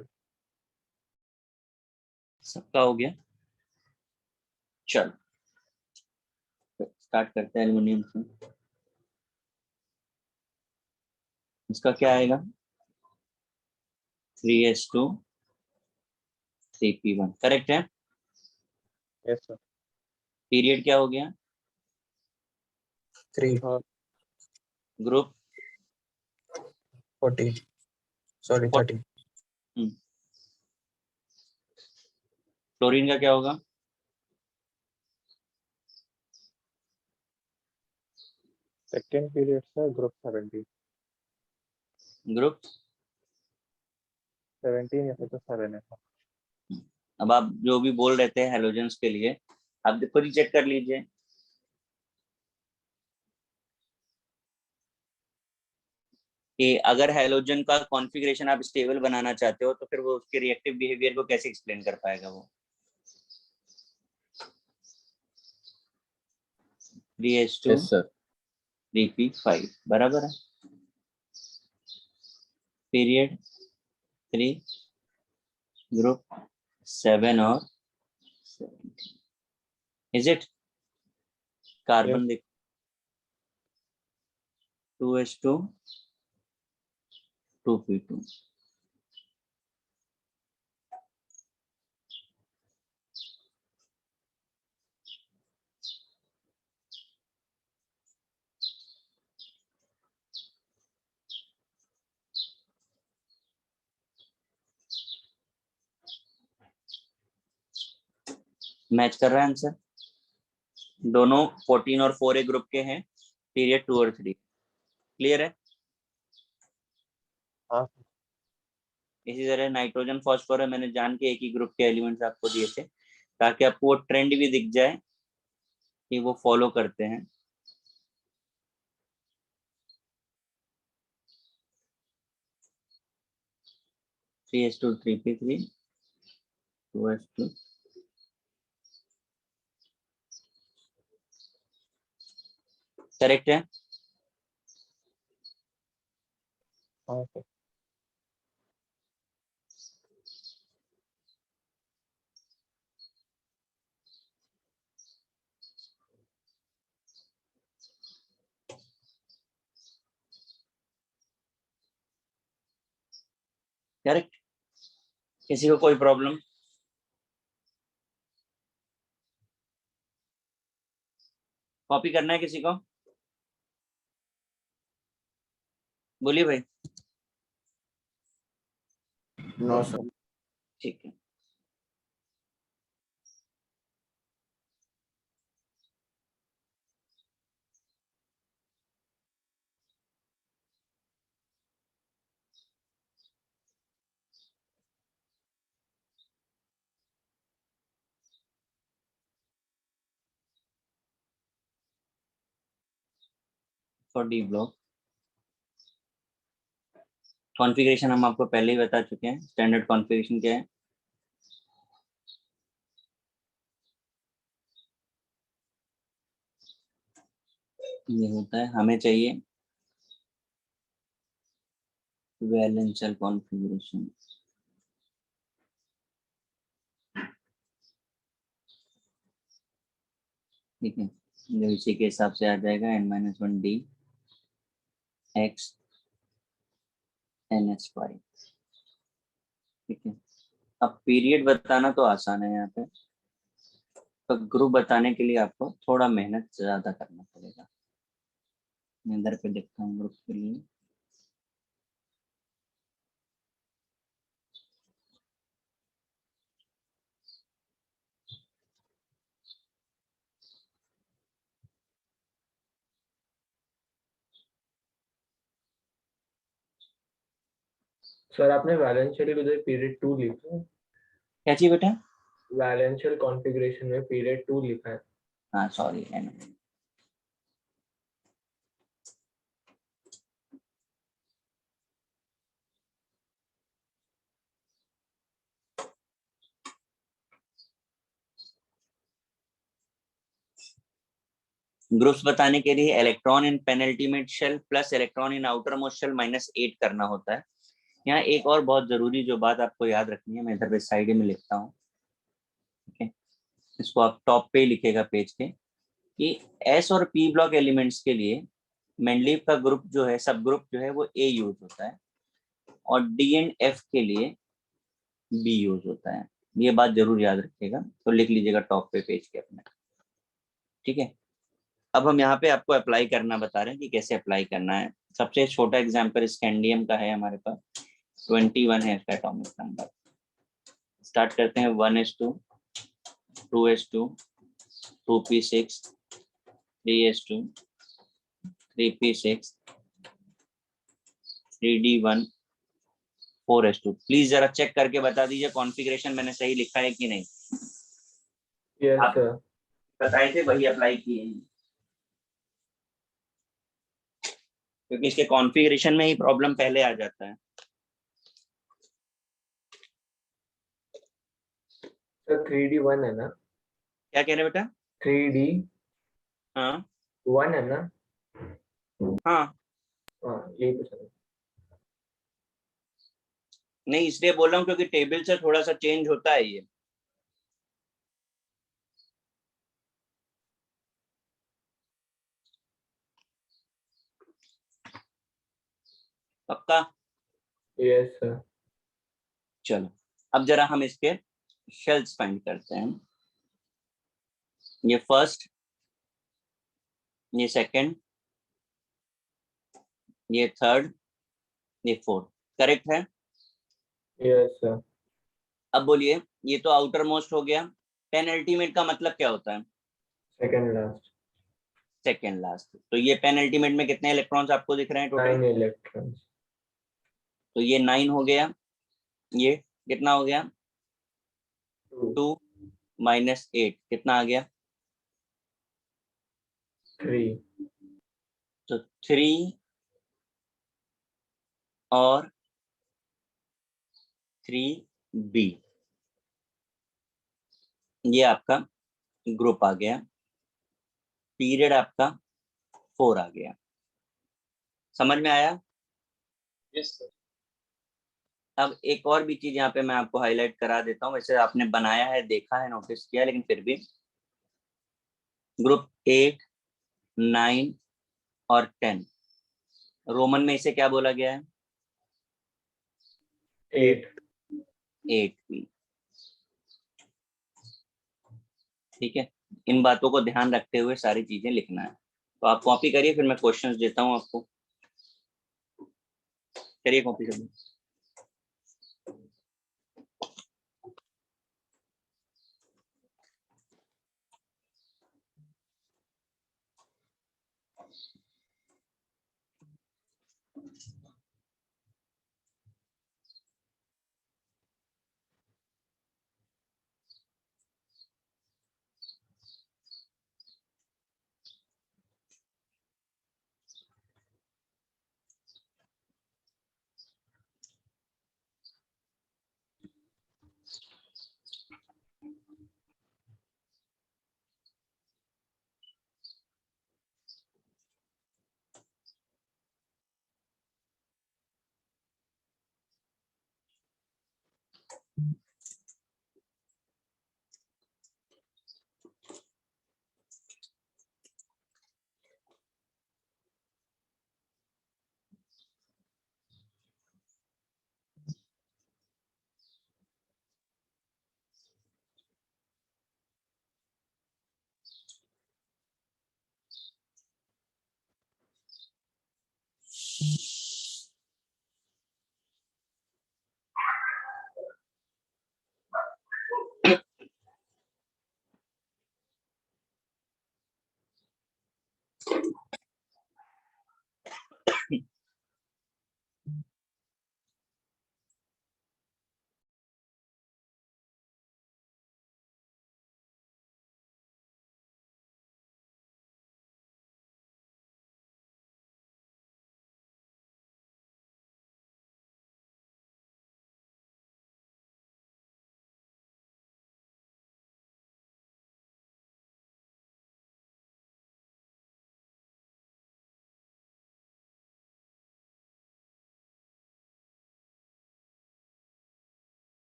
सबका हो गया, चलो स्टार्ट करते हैं एल्युमिनियम से। इसका क्या आएगा, 3s2 3p1, करेक्ट है। Yes sir. पीरियड क्या हो गया, 3 ग्रुप 40 सॉरी 30 क्लोरीन का क्या होगा, second period sir group 17 group 17 या फिर तो 7 है सर। अब आप जो भी बोल रहे थे हेलोजेंस के लिए, आप खुद ही चेक कर लीजिए। कि अगर हेलोजन का कॉन्फ़िगरेशन आप स्टेबल बनाना चाहते हो तो फिर वो उसके रिएक्टिव बिहेवियर को कैसे एक्सप्लेन कर पाएगा वो। 3s2 yes sir. 3p5 बराबर है। पीरियड 3, ग्रुप 7 और 17, इज इट। कार्बन देखो 2s2 2p2, मैच कर रहा है आंसर। दोनों 14 और 4a ग्रुप के हैं, पीरियड 2 और 3, क्लियर है। हाँ इसी तरह नाइट्रोजन फॉस्फोरस मैंने जान के एक ही ग्रुप के एलिमेंट्स आपको दिए थे ताकि आपको वो ट्रेंड भी दिख जाए कि वो फॉलो करते हैं। Three S to 3p3 2s2 correct है। हाँ सर। करेक्ट, किसी को कोई प्रॉब्लम, कॉपी करना है किसी को, बोलिए भाई। नो सर ठीक है, फॉर डी ब्लॉक कॉन्फ़िगरेशन हम आपको पहले ही बता चुके हैं। स्टैंडर्ड कॉन्फ़िगरेशन क्या है, ये होता है, हमें चाहिए वैलेंशियल कॉन्फ़िगरेशन। ठीक है, जो इसी के हिसाब से आ जाएगा n-1d x ns5। ठीक है, अब पीरियड बताना तो आसान है यहाँ पे, तो ग्रुप बताने के लिए आपको थोड़ा मेहनत ज्यादा करना पड़ेगा। मैं इधर पे देखता हूँ ग्रुप के लिए। सर आपने वैलेंशियल उधर पीरियड 2 लिखा है, क्या चाहिए बेटा, वैलेंशियल कॉन्फ़िगरेशन में पीरियड 2 लिखा है। हाँ सॉरी, ग्रुप्स बताने के लिए electron in penultimate shell plus electron in outermost shell -8 करना होता है। यहाँ एक और बहुत जरूरी जो बात आपको याद रखनी है, मैं इधर पे साइड में लिखता हूँ, ठीक है, इसको आप टॉप पे ही लिखेगा पेज के, कि एस और पी ब्लॉक एलिमेंट्स के लिए मेंडलीव का ग्रुप जो है, सब ग्रुप जो है वो ए यूज होता है, और डी एंड एफ के लिए बी यूज होता है। ये बात जरूर याद रखिएगा, तो लिख लीजिएगा टॉप पे पेज के अपने, ठीक है। अब हम यहाँ पे आपको अप्लाई करना बता रहे हैं कि कैसे अप्लाई करना है। सबसे छोटा एग्जाम्पल स्कैंडियम का है हमारे पास, 21 है इसका एटॉमिक नंबर। स्टार्ट करते हैं 1s2, 2s2, 2p6, 3s2, 3p6, 3d1, 4s2। Please जरा चेक करके बता दीजिए कॉन्फ़िगरेशन मैंने सही लिखा है कि नहीं। यस आप सर। बताए थे वही अप्लाई किए हैं, क्योंकि इसके कॉन्फ़िगरेशन में ही प्रॉब्लम पहले आ जाता है। सर 3D1 है ना? क्या कह रहे बेटा? 3D1 हाँ है ना? हाँ, हाँ यही पूछा था। नहीं इसलिए बोल रहा हूँ क्योंकि टेबल से थोड़ा सा चेंज होता है ये। पक्का? Yes sir. चलो अब जरा हम इसके शेल्स फाइंड करते हैं। ये फर्स्ट, ये सेकंड, ये थर्ड, ये फोर्थ, करेक्ट है? Yes sir. अब बोलिए, ये तो आउटर मोस्ट हो गया, पेनल्टीमेट का मतलब क्या होता है? Second last. Second last. तो ये पेनल्टीमेट में कितने इलेक्ट्रॉन्स आपको दिख रहे हैं टोटल? 9 इलेक्ट्रॉन्स। तो ये 9 हो गया, ये कितना हो गया? 2 2 माइनस 8 कितना आ गया? 3 तो 3 और 3b, ये आपका ग्रुप आ गया, पीरियड आपका 4 आ गया। समझ में आया? Yes sir. अब एक और भी चीज यहाँ पे मैं आपको हाईलाइट करा देता हूँ, वैसे आपने बनाया है, देखा है, नोटिस किया, लेकिन फिर भी ग्रुप 8, 9 और 10 रोमन में इसे क्या बोला गया है? 8। 8p, ठीक है। इन बातों को ध्यान रखते हुए सारी चीजें लिखना है। तो आप कॉपी करिए, फिर मैं क्वेश्चंस देता हूँ आपको। करिए कॉपी करिए।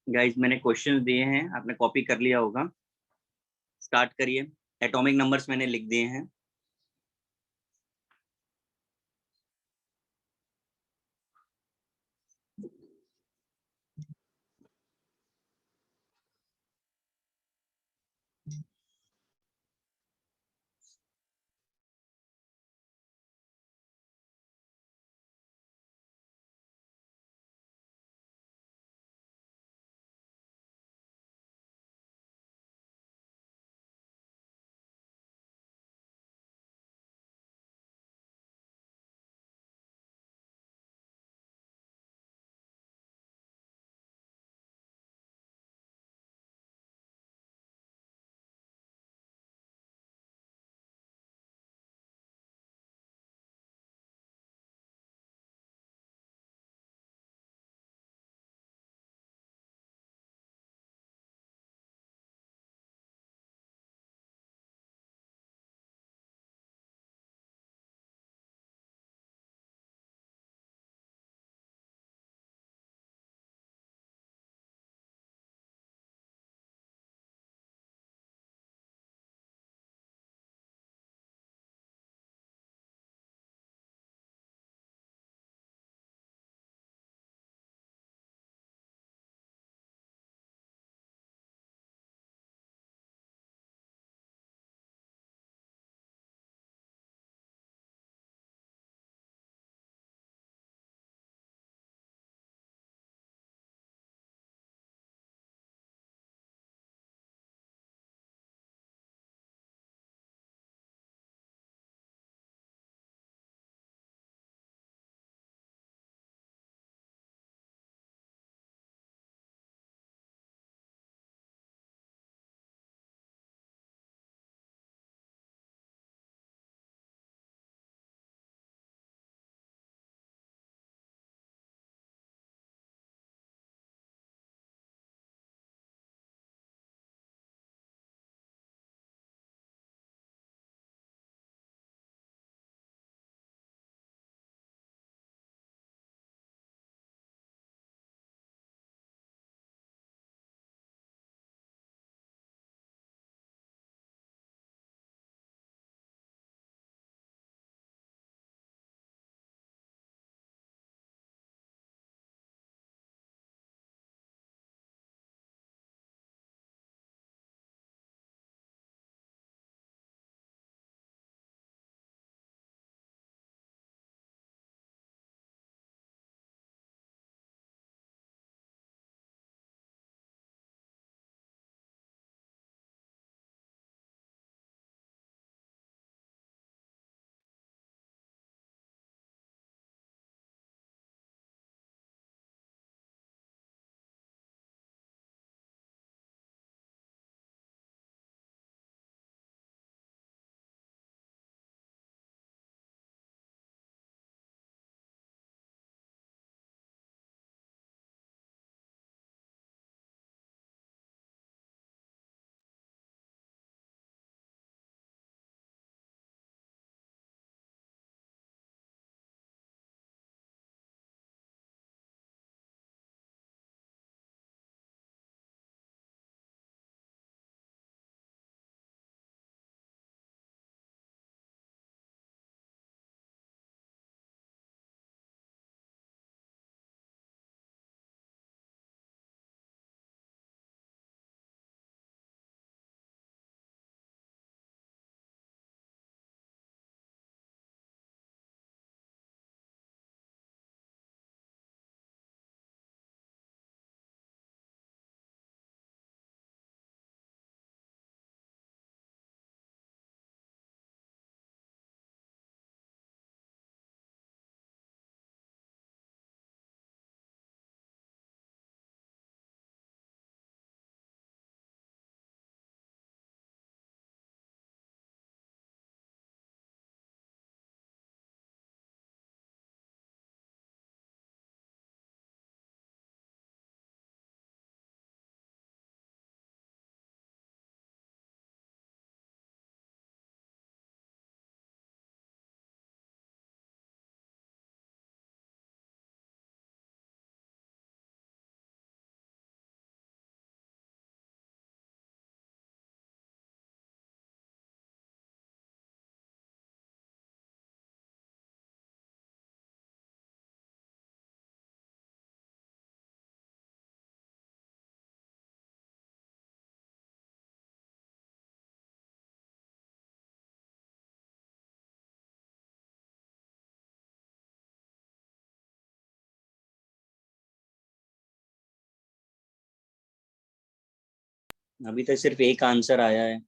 गाइस मैंने क्वेश्चंस दिए हैं, आपने कॉपी कर लिया होगा। स्टार्ट करिए। एटॉमिक नंबर्स मैंने लिख दिए हैं। अभी तक सिर्फ एक आंसर आया है।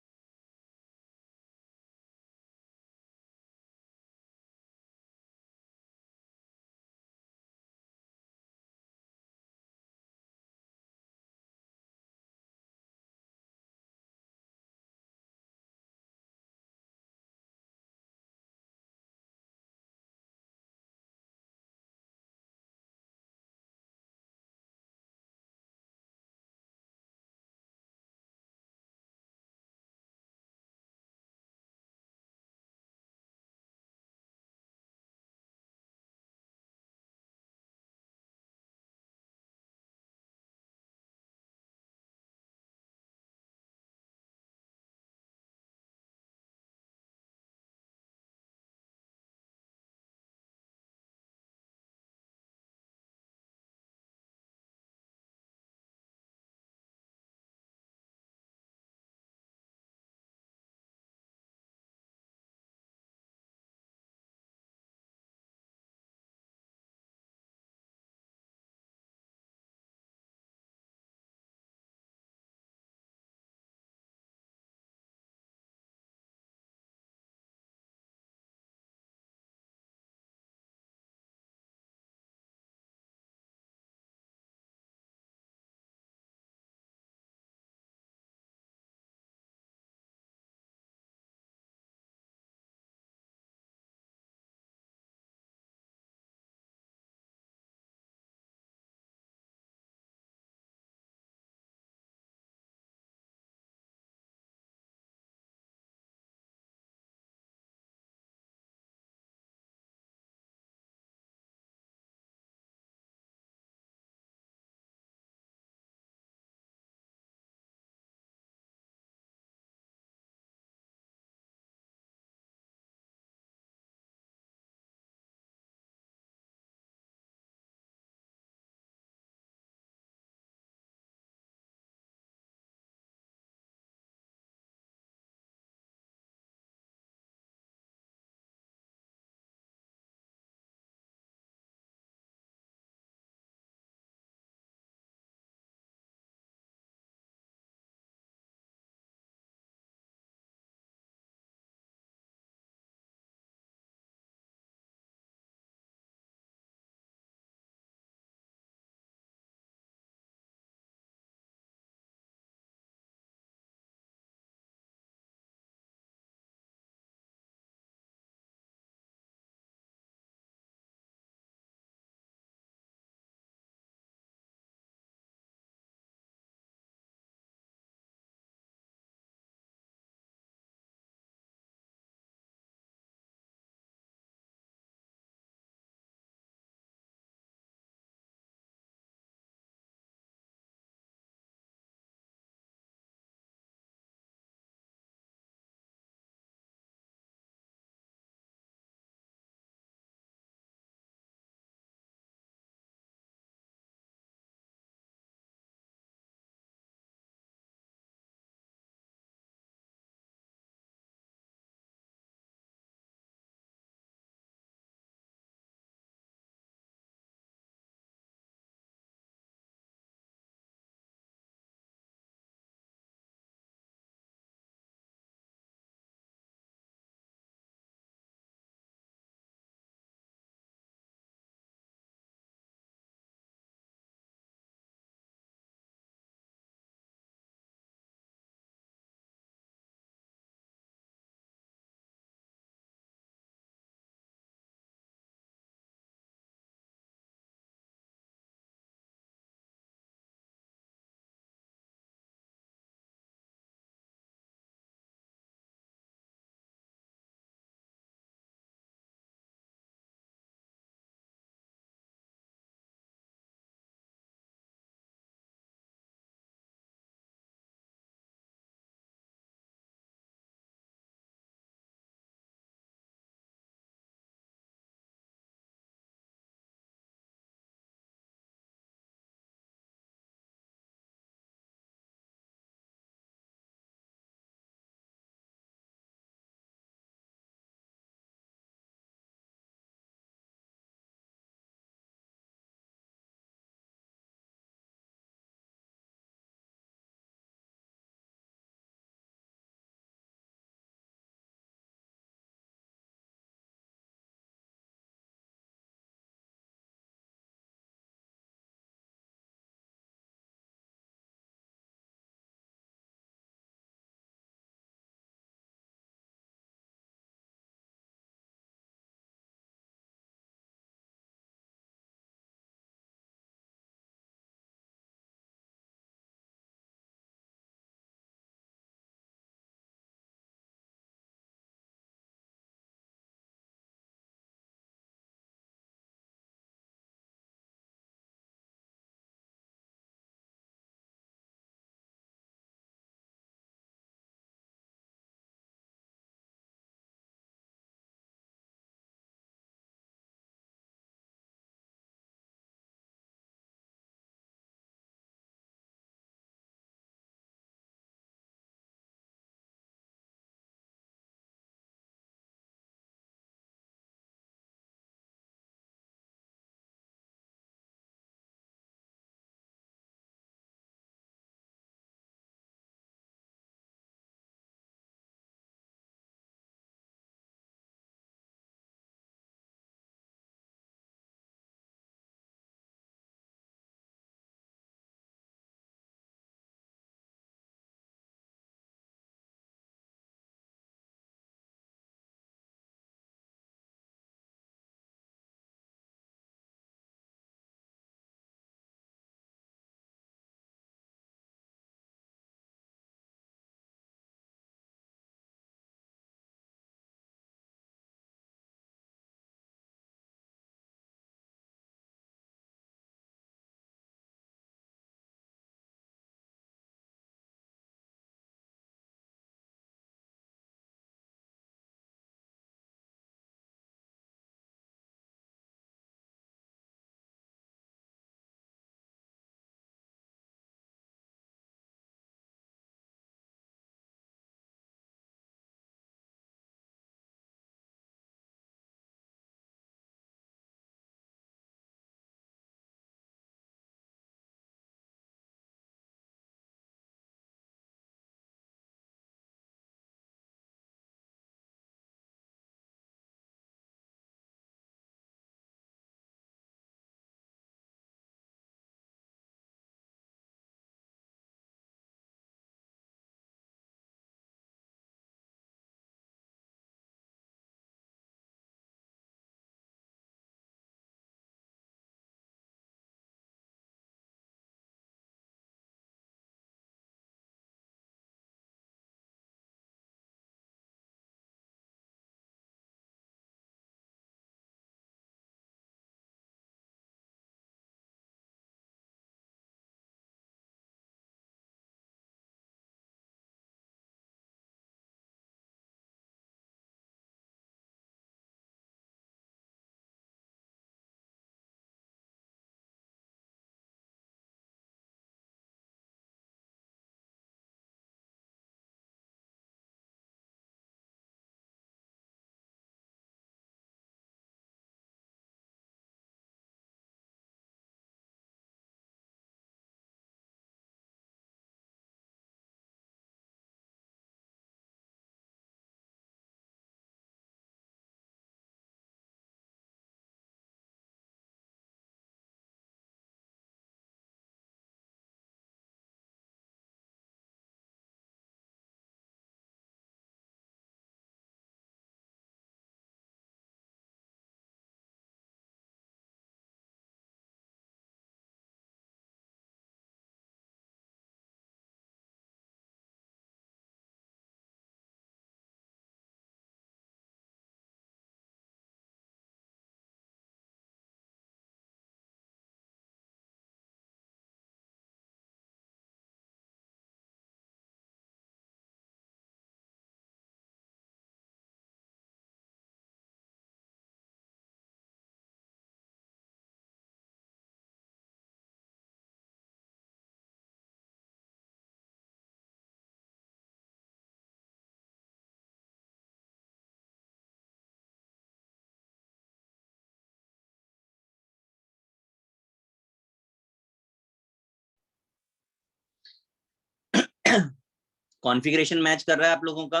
कॉन्फ़िगरेशन मैच कर रहा है आप लोगों का?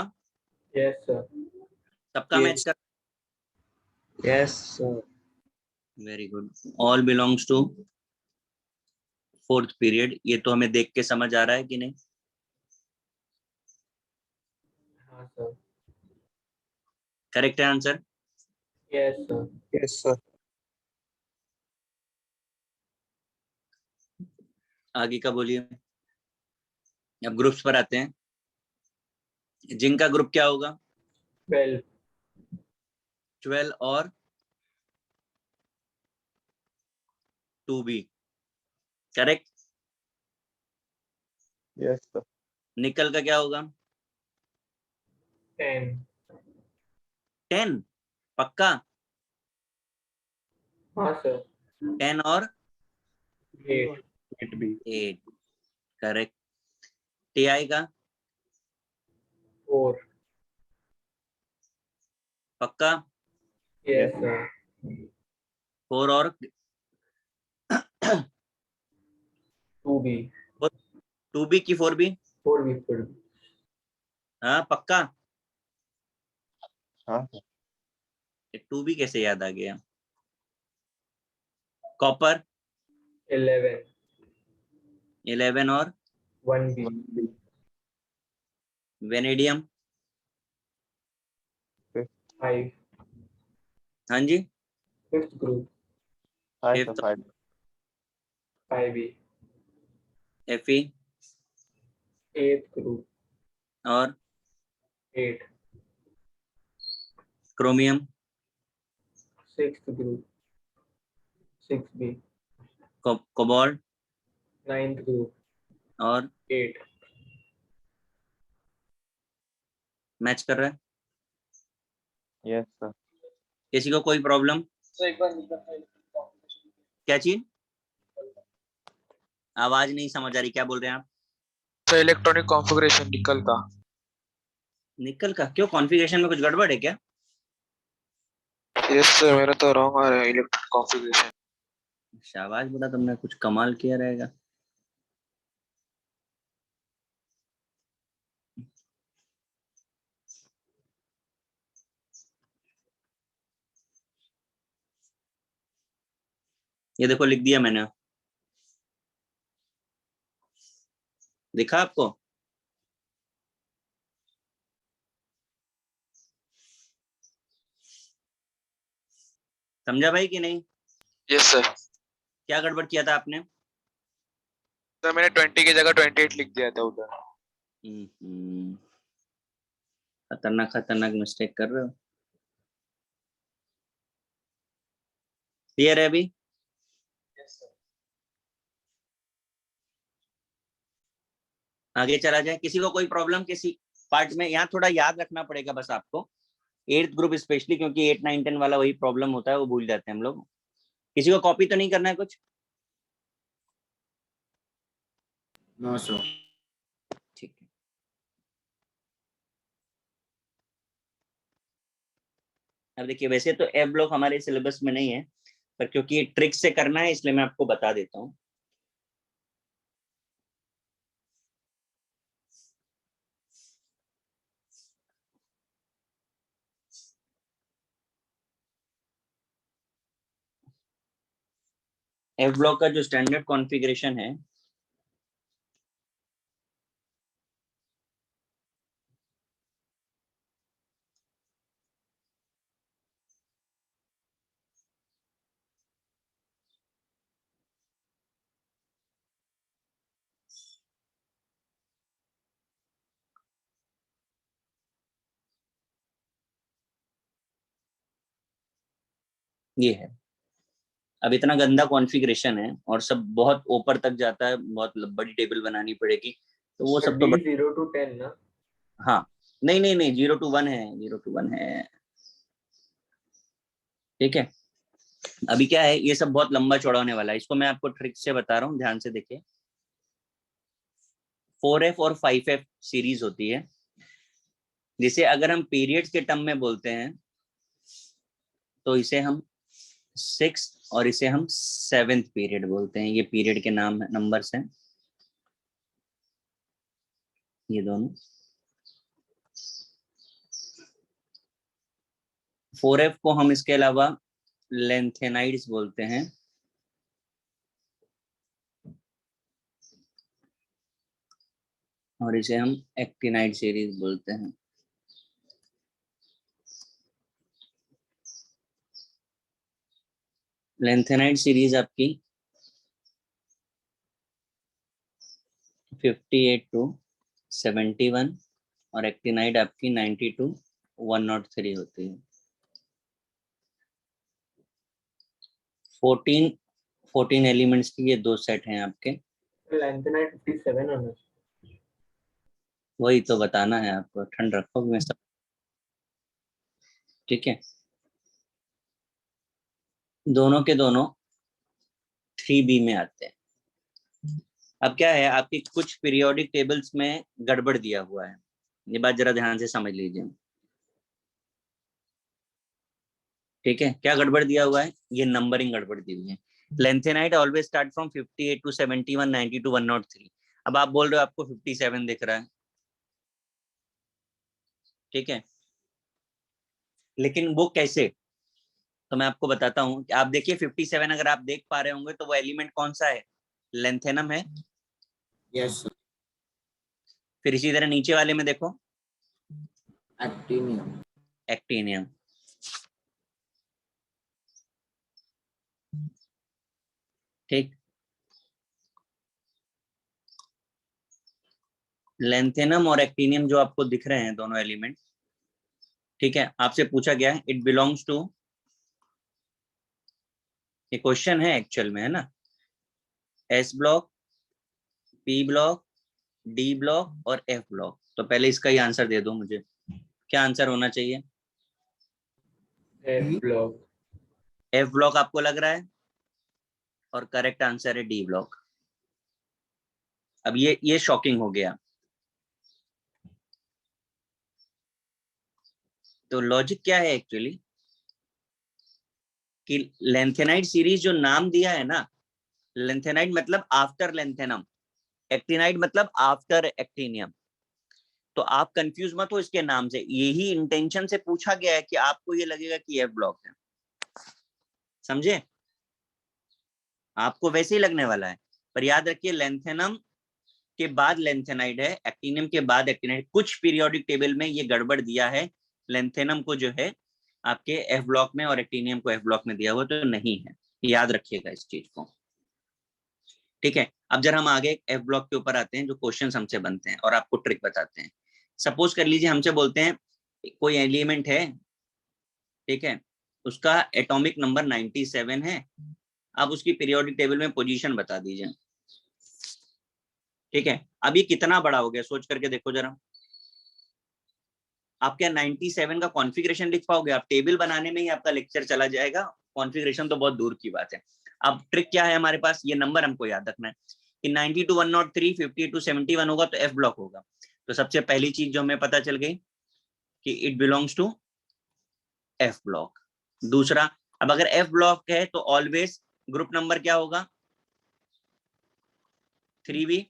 Yes sir. सबका Yes. मैच कर? Yes, sir. Very good. All belongs to fourth period, ये तो हमें देख के समझ आ रहा है कि नहीं? हाँ सर। करेक्ट है answer? Yes sir. Yes, sir. आगे का बोलिए। अब ग्रुप्स पर आते हैं। जिनका ग्रुप क्या होगा? 12। 12 और 2b। करेक्ट। Yes sir. निकल का क्या होगा? 10। 10 पक्का? हाँ सर। 10 और 8। 8b। 8 करेक्ट। टीआई का 4। पक्का? Yes Yes. सर। 4 और 2b। 2b की 4b? 4b 4b। हाँ पक्का? हाँ सर। 2b कैसे याद आ गया? कॉपर 11। 11 और 1b। वेनेडियम 5। हाँ जी 5th group। हाँ Fifth. Sir 5। 5b। Fe 8th group। और 8। Chromium 6th group। 6b। Cobalt 9th group। और 8। मैच कर रहा है? Yes sir. किसी को कोई प्रॉब्लम? क्या चीज? आवाज नहीं समझ आ रही, क्या बोल रहे हैं आप? तो इलेक्ट्रॉनिक कॉन्फ़िगरेशन निकल का। निकल का क्यों? कॉन्फ़िगरेशन में कुछ गड़बड़ है क्या? यस सर, मेरा तो रॉन्ग आ रहा है इलेक्ट्रॉनिक कॉन्फ़िगरेशन। शाबाश बेटा, तुमने कुछ कमाल किया रहेगा। ये देखो लिख दिया मैंने, दिखा आपको? समझा भाई कि नहीं? Yes sir. क्या गड़बड़ किया था आपने? सर मैंने 20 की जगह 28 लिख दिया था उधर। खतरनाक खतरनाक मिस्टेक कर रहे हो। क्लियर है अभी? आगे चला जाए। किसी को कोई प्रॉब्लम किसी पार्ट में? यहाँ थोड़ा याद रखना पड़ेगा बस आपको, 8th ग्रुप स्पेशली, क्योंकि 8, 9, 10 वाला वही प्रॉब्लम होता है, वो भूल जाते हैं हम लोग। किसी को कॉपी तो नहीं करना है कुछ? No, sir. ठीक है। अब देखिए, वैसे तो ए ब्लॉक हमारे सिलेबस में नहीं है, पर क्योंकि ये ट्रिक से करना है इसलिए मैं आपको बता देता हूँ। एफ ब्लॉक का जो स्टैंडर्ड कॉन्फ़िगरेशन है, ये है। अब इतना गंदा कॉन्फ़िगरेशन है और सब बहुत ऊपर तक जाता है, बहुत बड़ी टेबल बनानी पड़ेगी, तो वो सब तो D 0 to 10 ना? हाँ, नहीं नहीं नहीं, 0 to 1 है, 0 to 1 है। ठीक है। अभी क्या है, ये सब बहुत लंबा चौड़ा होने वाला है, इसको मैं आपको ट्रिक से बता रहा हूँ, ध्यान से देखिए। 4F और 5F सीरीज होती है, जिसे अगर हम पीरियड्स के टर्म में बोलते हैं तो इसे हम 6 और इसे हम 7th पीरियड बोलते हैं। ये पीरियड के नाम नंबर्स हैं। ये दोनों 4F को हम इसके अलावा लेंथेनाइड्स बोलते हैं, और इसे हम एक्टिनाइड सीरीज बोलते हैं। लेंथेनाइड सीरीज आपकी 58 to 71 और एक्टिनाइड आपकी 90 to 103 होती है। 14 एलिमेंट्स की ये दो सेट हैं आपके। लैंथेनाइड 57 होना चाहिए। वही तो बताना है आपको, ठंड रखोगे मैं सब। ठीक है, दोनों के दोनों 3B में आते हैं। अब क्या है, आपकी कुछ पीरियोडिक टेबल्स में गड़बड़ दिया हुआ है, ये बात जरा ध्यान से समझ लीजिए। ठीक है, क्या गड़बड़ दिया हुआ है, ये नंबरिंग गड़बड़ दी हुई है। Lanthanide always start from 58 to 71, 90 to 103। अब आप बोल रहे हो आपको 57 दिख रहा है, ठीक है, लेकिन वो कैसे, तो मैं आपको बताता हूँ कि आप देखिए 57 अगर आप देख पा रहे होंगे तो वो एलिमेंट कौन सा है, लेंथेनम है। Yes, sir. फिर इसी तरह नीचे वाले में देखो, Actinium. एक्टिनियम। ठीक, लेंथेनम और एक्टिनियम जो आपको दिख रहे हैं दोनों एलिमेंट, ठीक है, आपसे पूछा गया है इट बिलोंग्स टू, ये क्वेश्चन है एक्चुअल में, है ना, S block, P block, D block और एफ ब्लॉक। तो पहले इसका ही आंसर दे दो मुझे, क्या आंसर होना चाहिए। F block. एफ ब्लॉक आपको लग रहा है, और करेक्ट आंसर है डी ब्लॉक। अब ये शॉकिंग हो गया। तो लॉजिक क्या है एक्चुअली कि लेंथेनाइड सीरीज जो नाम दिया है ना, लेंथेनाइड मतलब आफ्टर लेंथेनम, एक्टिनाइड मतलब आफ्टर एक्टिनियम। तो आप कंफ्यूज मत हो इसके नाम से, यही इंटेंशन से पूछा गया है कि आपको ये लगेगा कि एफ ब्लॉक है, समझे, आपको वैसे ही लगने वाला है। पर याद रखिए लेंथेनम के बाद लेंथेनाइड है, एक्टिनियम के बाद एक्टिनाइड। कुछ पीरियोडिक टेबल में ये गड़बड़ दिया है, लेंथेनम को जो है आपके एफ ब्लॉक में और एक्टिनियम को एफ ब्लॉक में दिया हुआ, तो नहीं है, याद रखिएगा इस चीज को। ठीक है, अब जब हम आगे एफ ब्लॉक के ऊपर आते हैं, जो क्वेश्चन हमसे बनते हैं और आपको ट्रिक बताते हैं। सपोज कर लीजिए हमसे बोलते हैं कोई एलिमेंट है, ठीक है, उसका एटॉमिक नंबर 97 है, अब उसकी पीरियोडिक टेबल में पोजीशन बता दीजिए। ठीक है, अब ये कितना बड़ा हो गया सोच करके देखो जरा। आप क्या 97 का कॉन्फ़िगरेशन लिख पाओगे, आप टेबल बनाने में ही आपका लेक्चर चला जाएगा, कॉन्फ़िगरेशन तो बहुत दूर की बात है। अब ट्रिक क्या है हमारे पास, ये नंबर हमको याद रखना है कि 90 to 103, 50 to 71 होगा तो एफ ब्लॉक होगा। तो सबसे पहली चीज जो हमें पता चल गई कि it belongs to F block. दूसरा, अब अगर एफ ब्लॉक है तो ऑलवेज ग्रुप नंबर क्या होगा, 3B।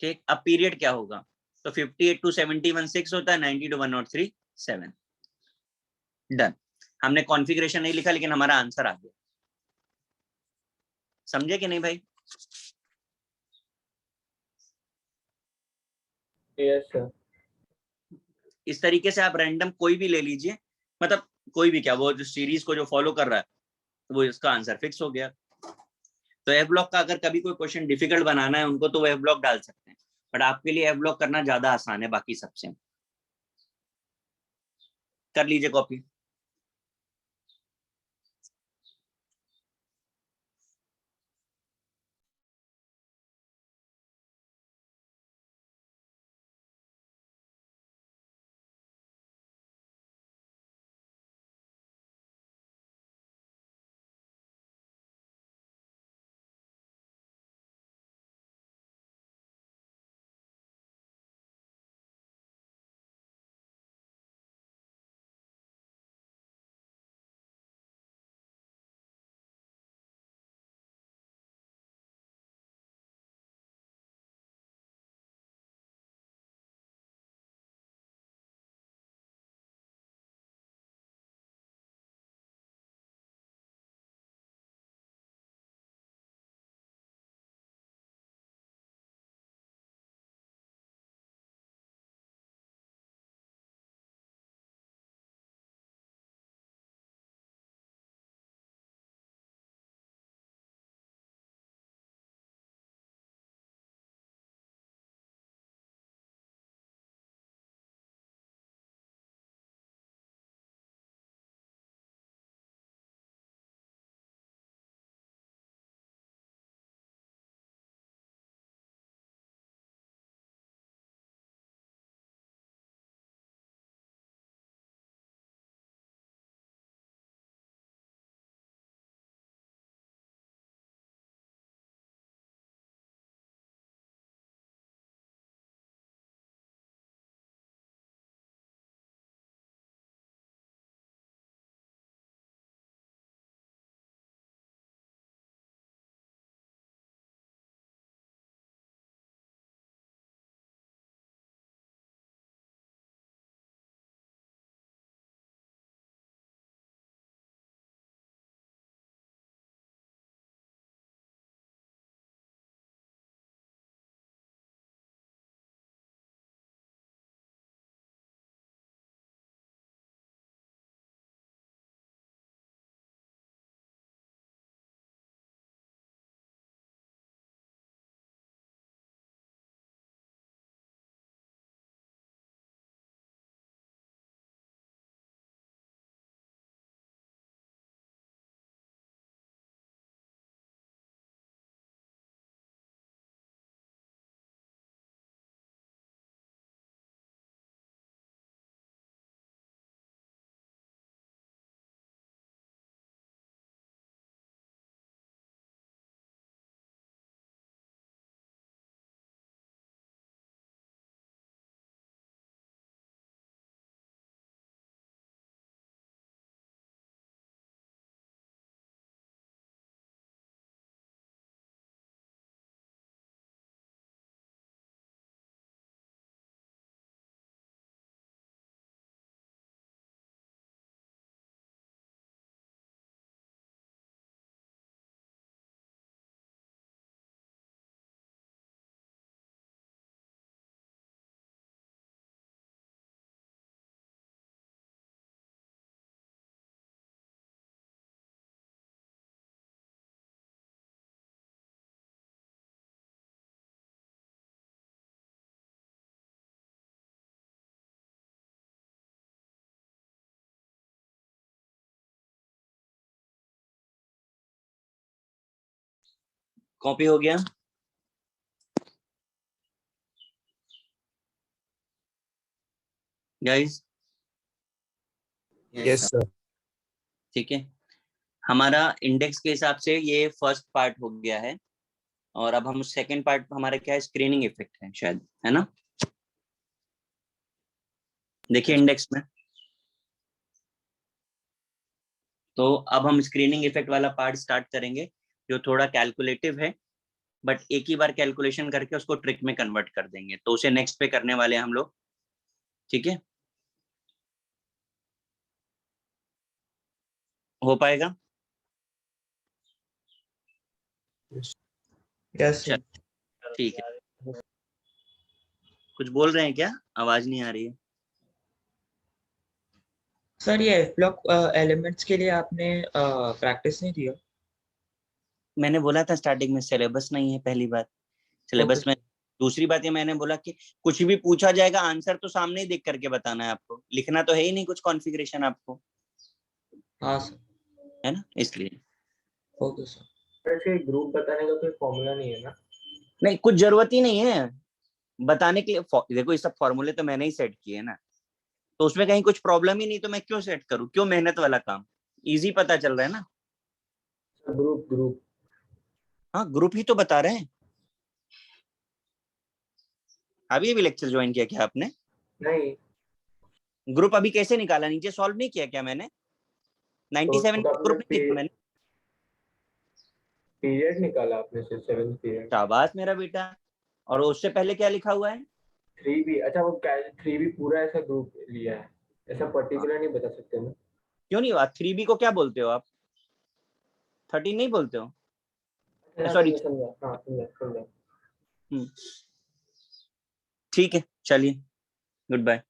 ठीक, अब पीरियड क्या होगा, तो 58 to 71 6 होता है, 90 to 103 7। डन, हमने कॉन्फ़िगरेशन नहीं लिखा लेकिन हमारा आंसर आ गया। समझे कि नहीं भाई। Yes sir. इस तरीके से आप रैंडम कोई भी ले लीजिए, मतलब कोई भी क्या, वो जो सीरीज को जो फॉलो कर रहा है वो इसका आंसर फिक्स हो गया। तो एफ ब्लॉक का अगर कभी कोई क्वेश्चन डिफिकल्ट बनाना है उनको, तो वो एफ ब्लॉक डाल सकते हैं, बट आपके लिए एफ ब्लॉक करना ज्यादा आसान है बाकी सबसे। कर लीजिए कॉपी। कॉपी हो गया? Guys Yes, sir. ठीक है, हमारा इंडेक्स के हिसाब से ये फर्स्ट पार्ट हो गया है, और अब हम सेकंड पार्ट हमारा क्या है, स्क्रीनिंग इफेक्ट है शायद, है ना? देखिए इंडेक्स में, तो अब हम स्क्रीनिंग इफेक्ट वाला पार्ट स्टार्ट करेंगे, जो थोड़ा कैलकुलेटिव है, बट एक ही बार कैलकुलेशन करके उसको ट्रिक में कन्वर्ट कर देंगे, तो उसे नेक्स्ट पे करने वाले हैं हम लोग, ठीक है? हो पाएगा? यस चल, ठीक है। कुछ बोल रहे हैं क्या? आवाज नहीं आ रही है। सर, ये एफ ब्लॉक एलिमेंट्स के लिए आपने प्रैक्टिस नहीं दिया? मैंने बोला था स्टार्टिंग में सिलेबस नहीं है, पहली बात सिलेबस Okay, में। दूसरी बात ये मैंने बोला कि कुछ भी पूछा जाएगा आंसर तो सामने ही देख करके बताना है आपको, लिखना तो है ही नहीं कुछ कॉन्फ़िगरेशन आपको, हाँ सर, है ना? इसलिए ओके सर। ऐसे ग्रुप बताने का कोई फॉर्मूला नहीं है ना? नहीं, कुछ जरूरत ही नहीं है बताने के लिए। देखो ये सब फॉर्मूले तो मैंने ही सेट किए हैं ना, तो उसमें कहीं कुछ प्रॉब्लम ही नहीं, तो मैं क्यों सेट करूं, क्यों मेहनत वाला काम, इजी पता चल रहा है ना। ग्रुप ग्रुप हाँ, ग्रुप ही तो बता रहे हैं। अभी भी लेक्चर ज्वाइन किया क्या आपने? नहीं, ग्रुप अभी कैसे निकाला, नीचे सॉल्व नहीं किया क्या मैंने? 97 तो ग्रुप नहीं आपने देखा मैंने? पीरियड निकाला आपने से 7th पीरियड। शाबाश मेरा बेटा। और उससे पहले क्या लिखा हुआ है? 3B, अच्छा वो 3B पूरा ऐसा ग्रुप लिया है, ऐसा पर्टिकुलर नहीं बता सकते ना? क्यों नहीं? 3B को क्या बोलते हो आप? 13 नहीं बोलते हो? अच्छा, सॉरी, समझा समझा, हाँ समझा समझा। ठीक है, चलिए, गुड बाय।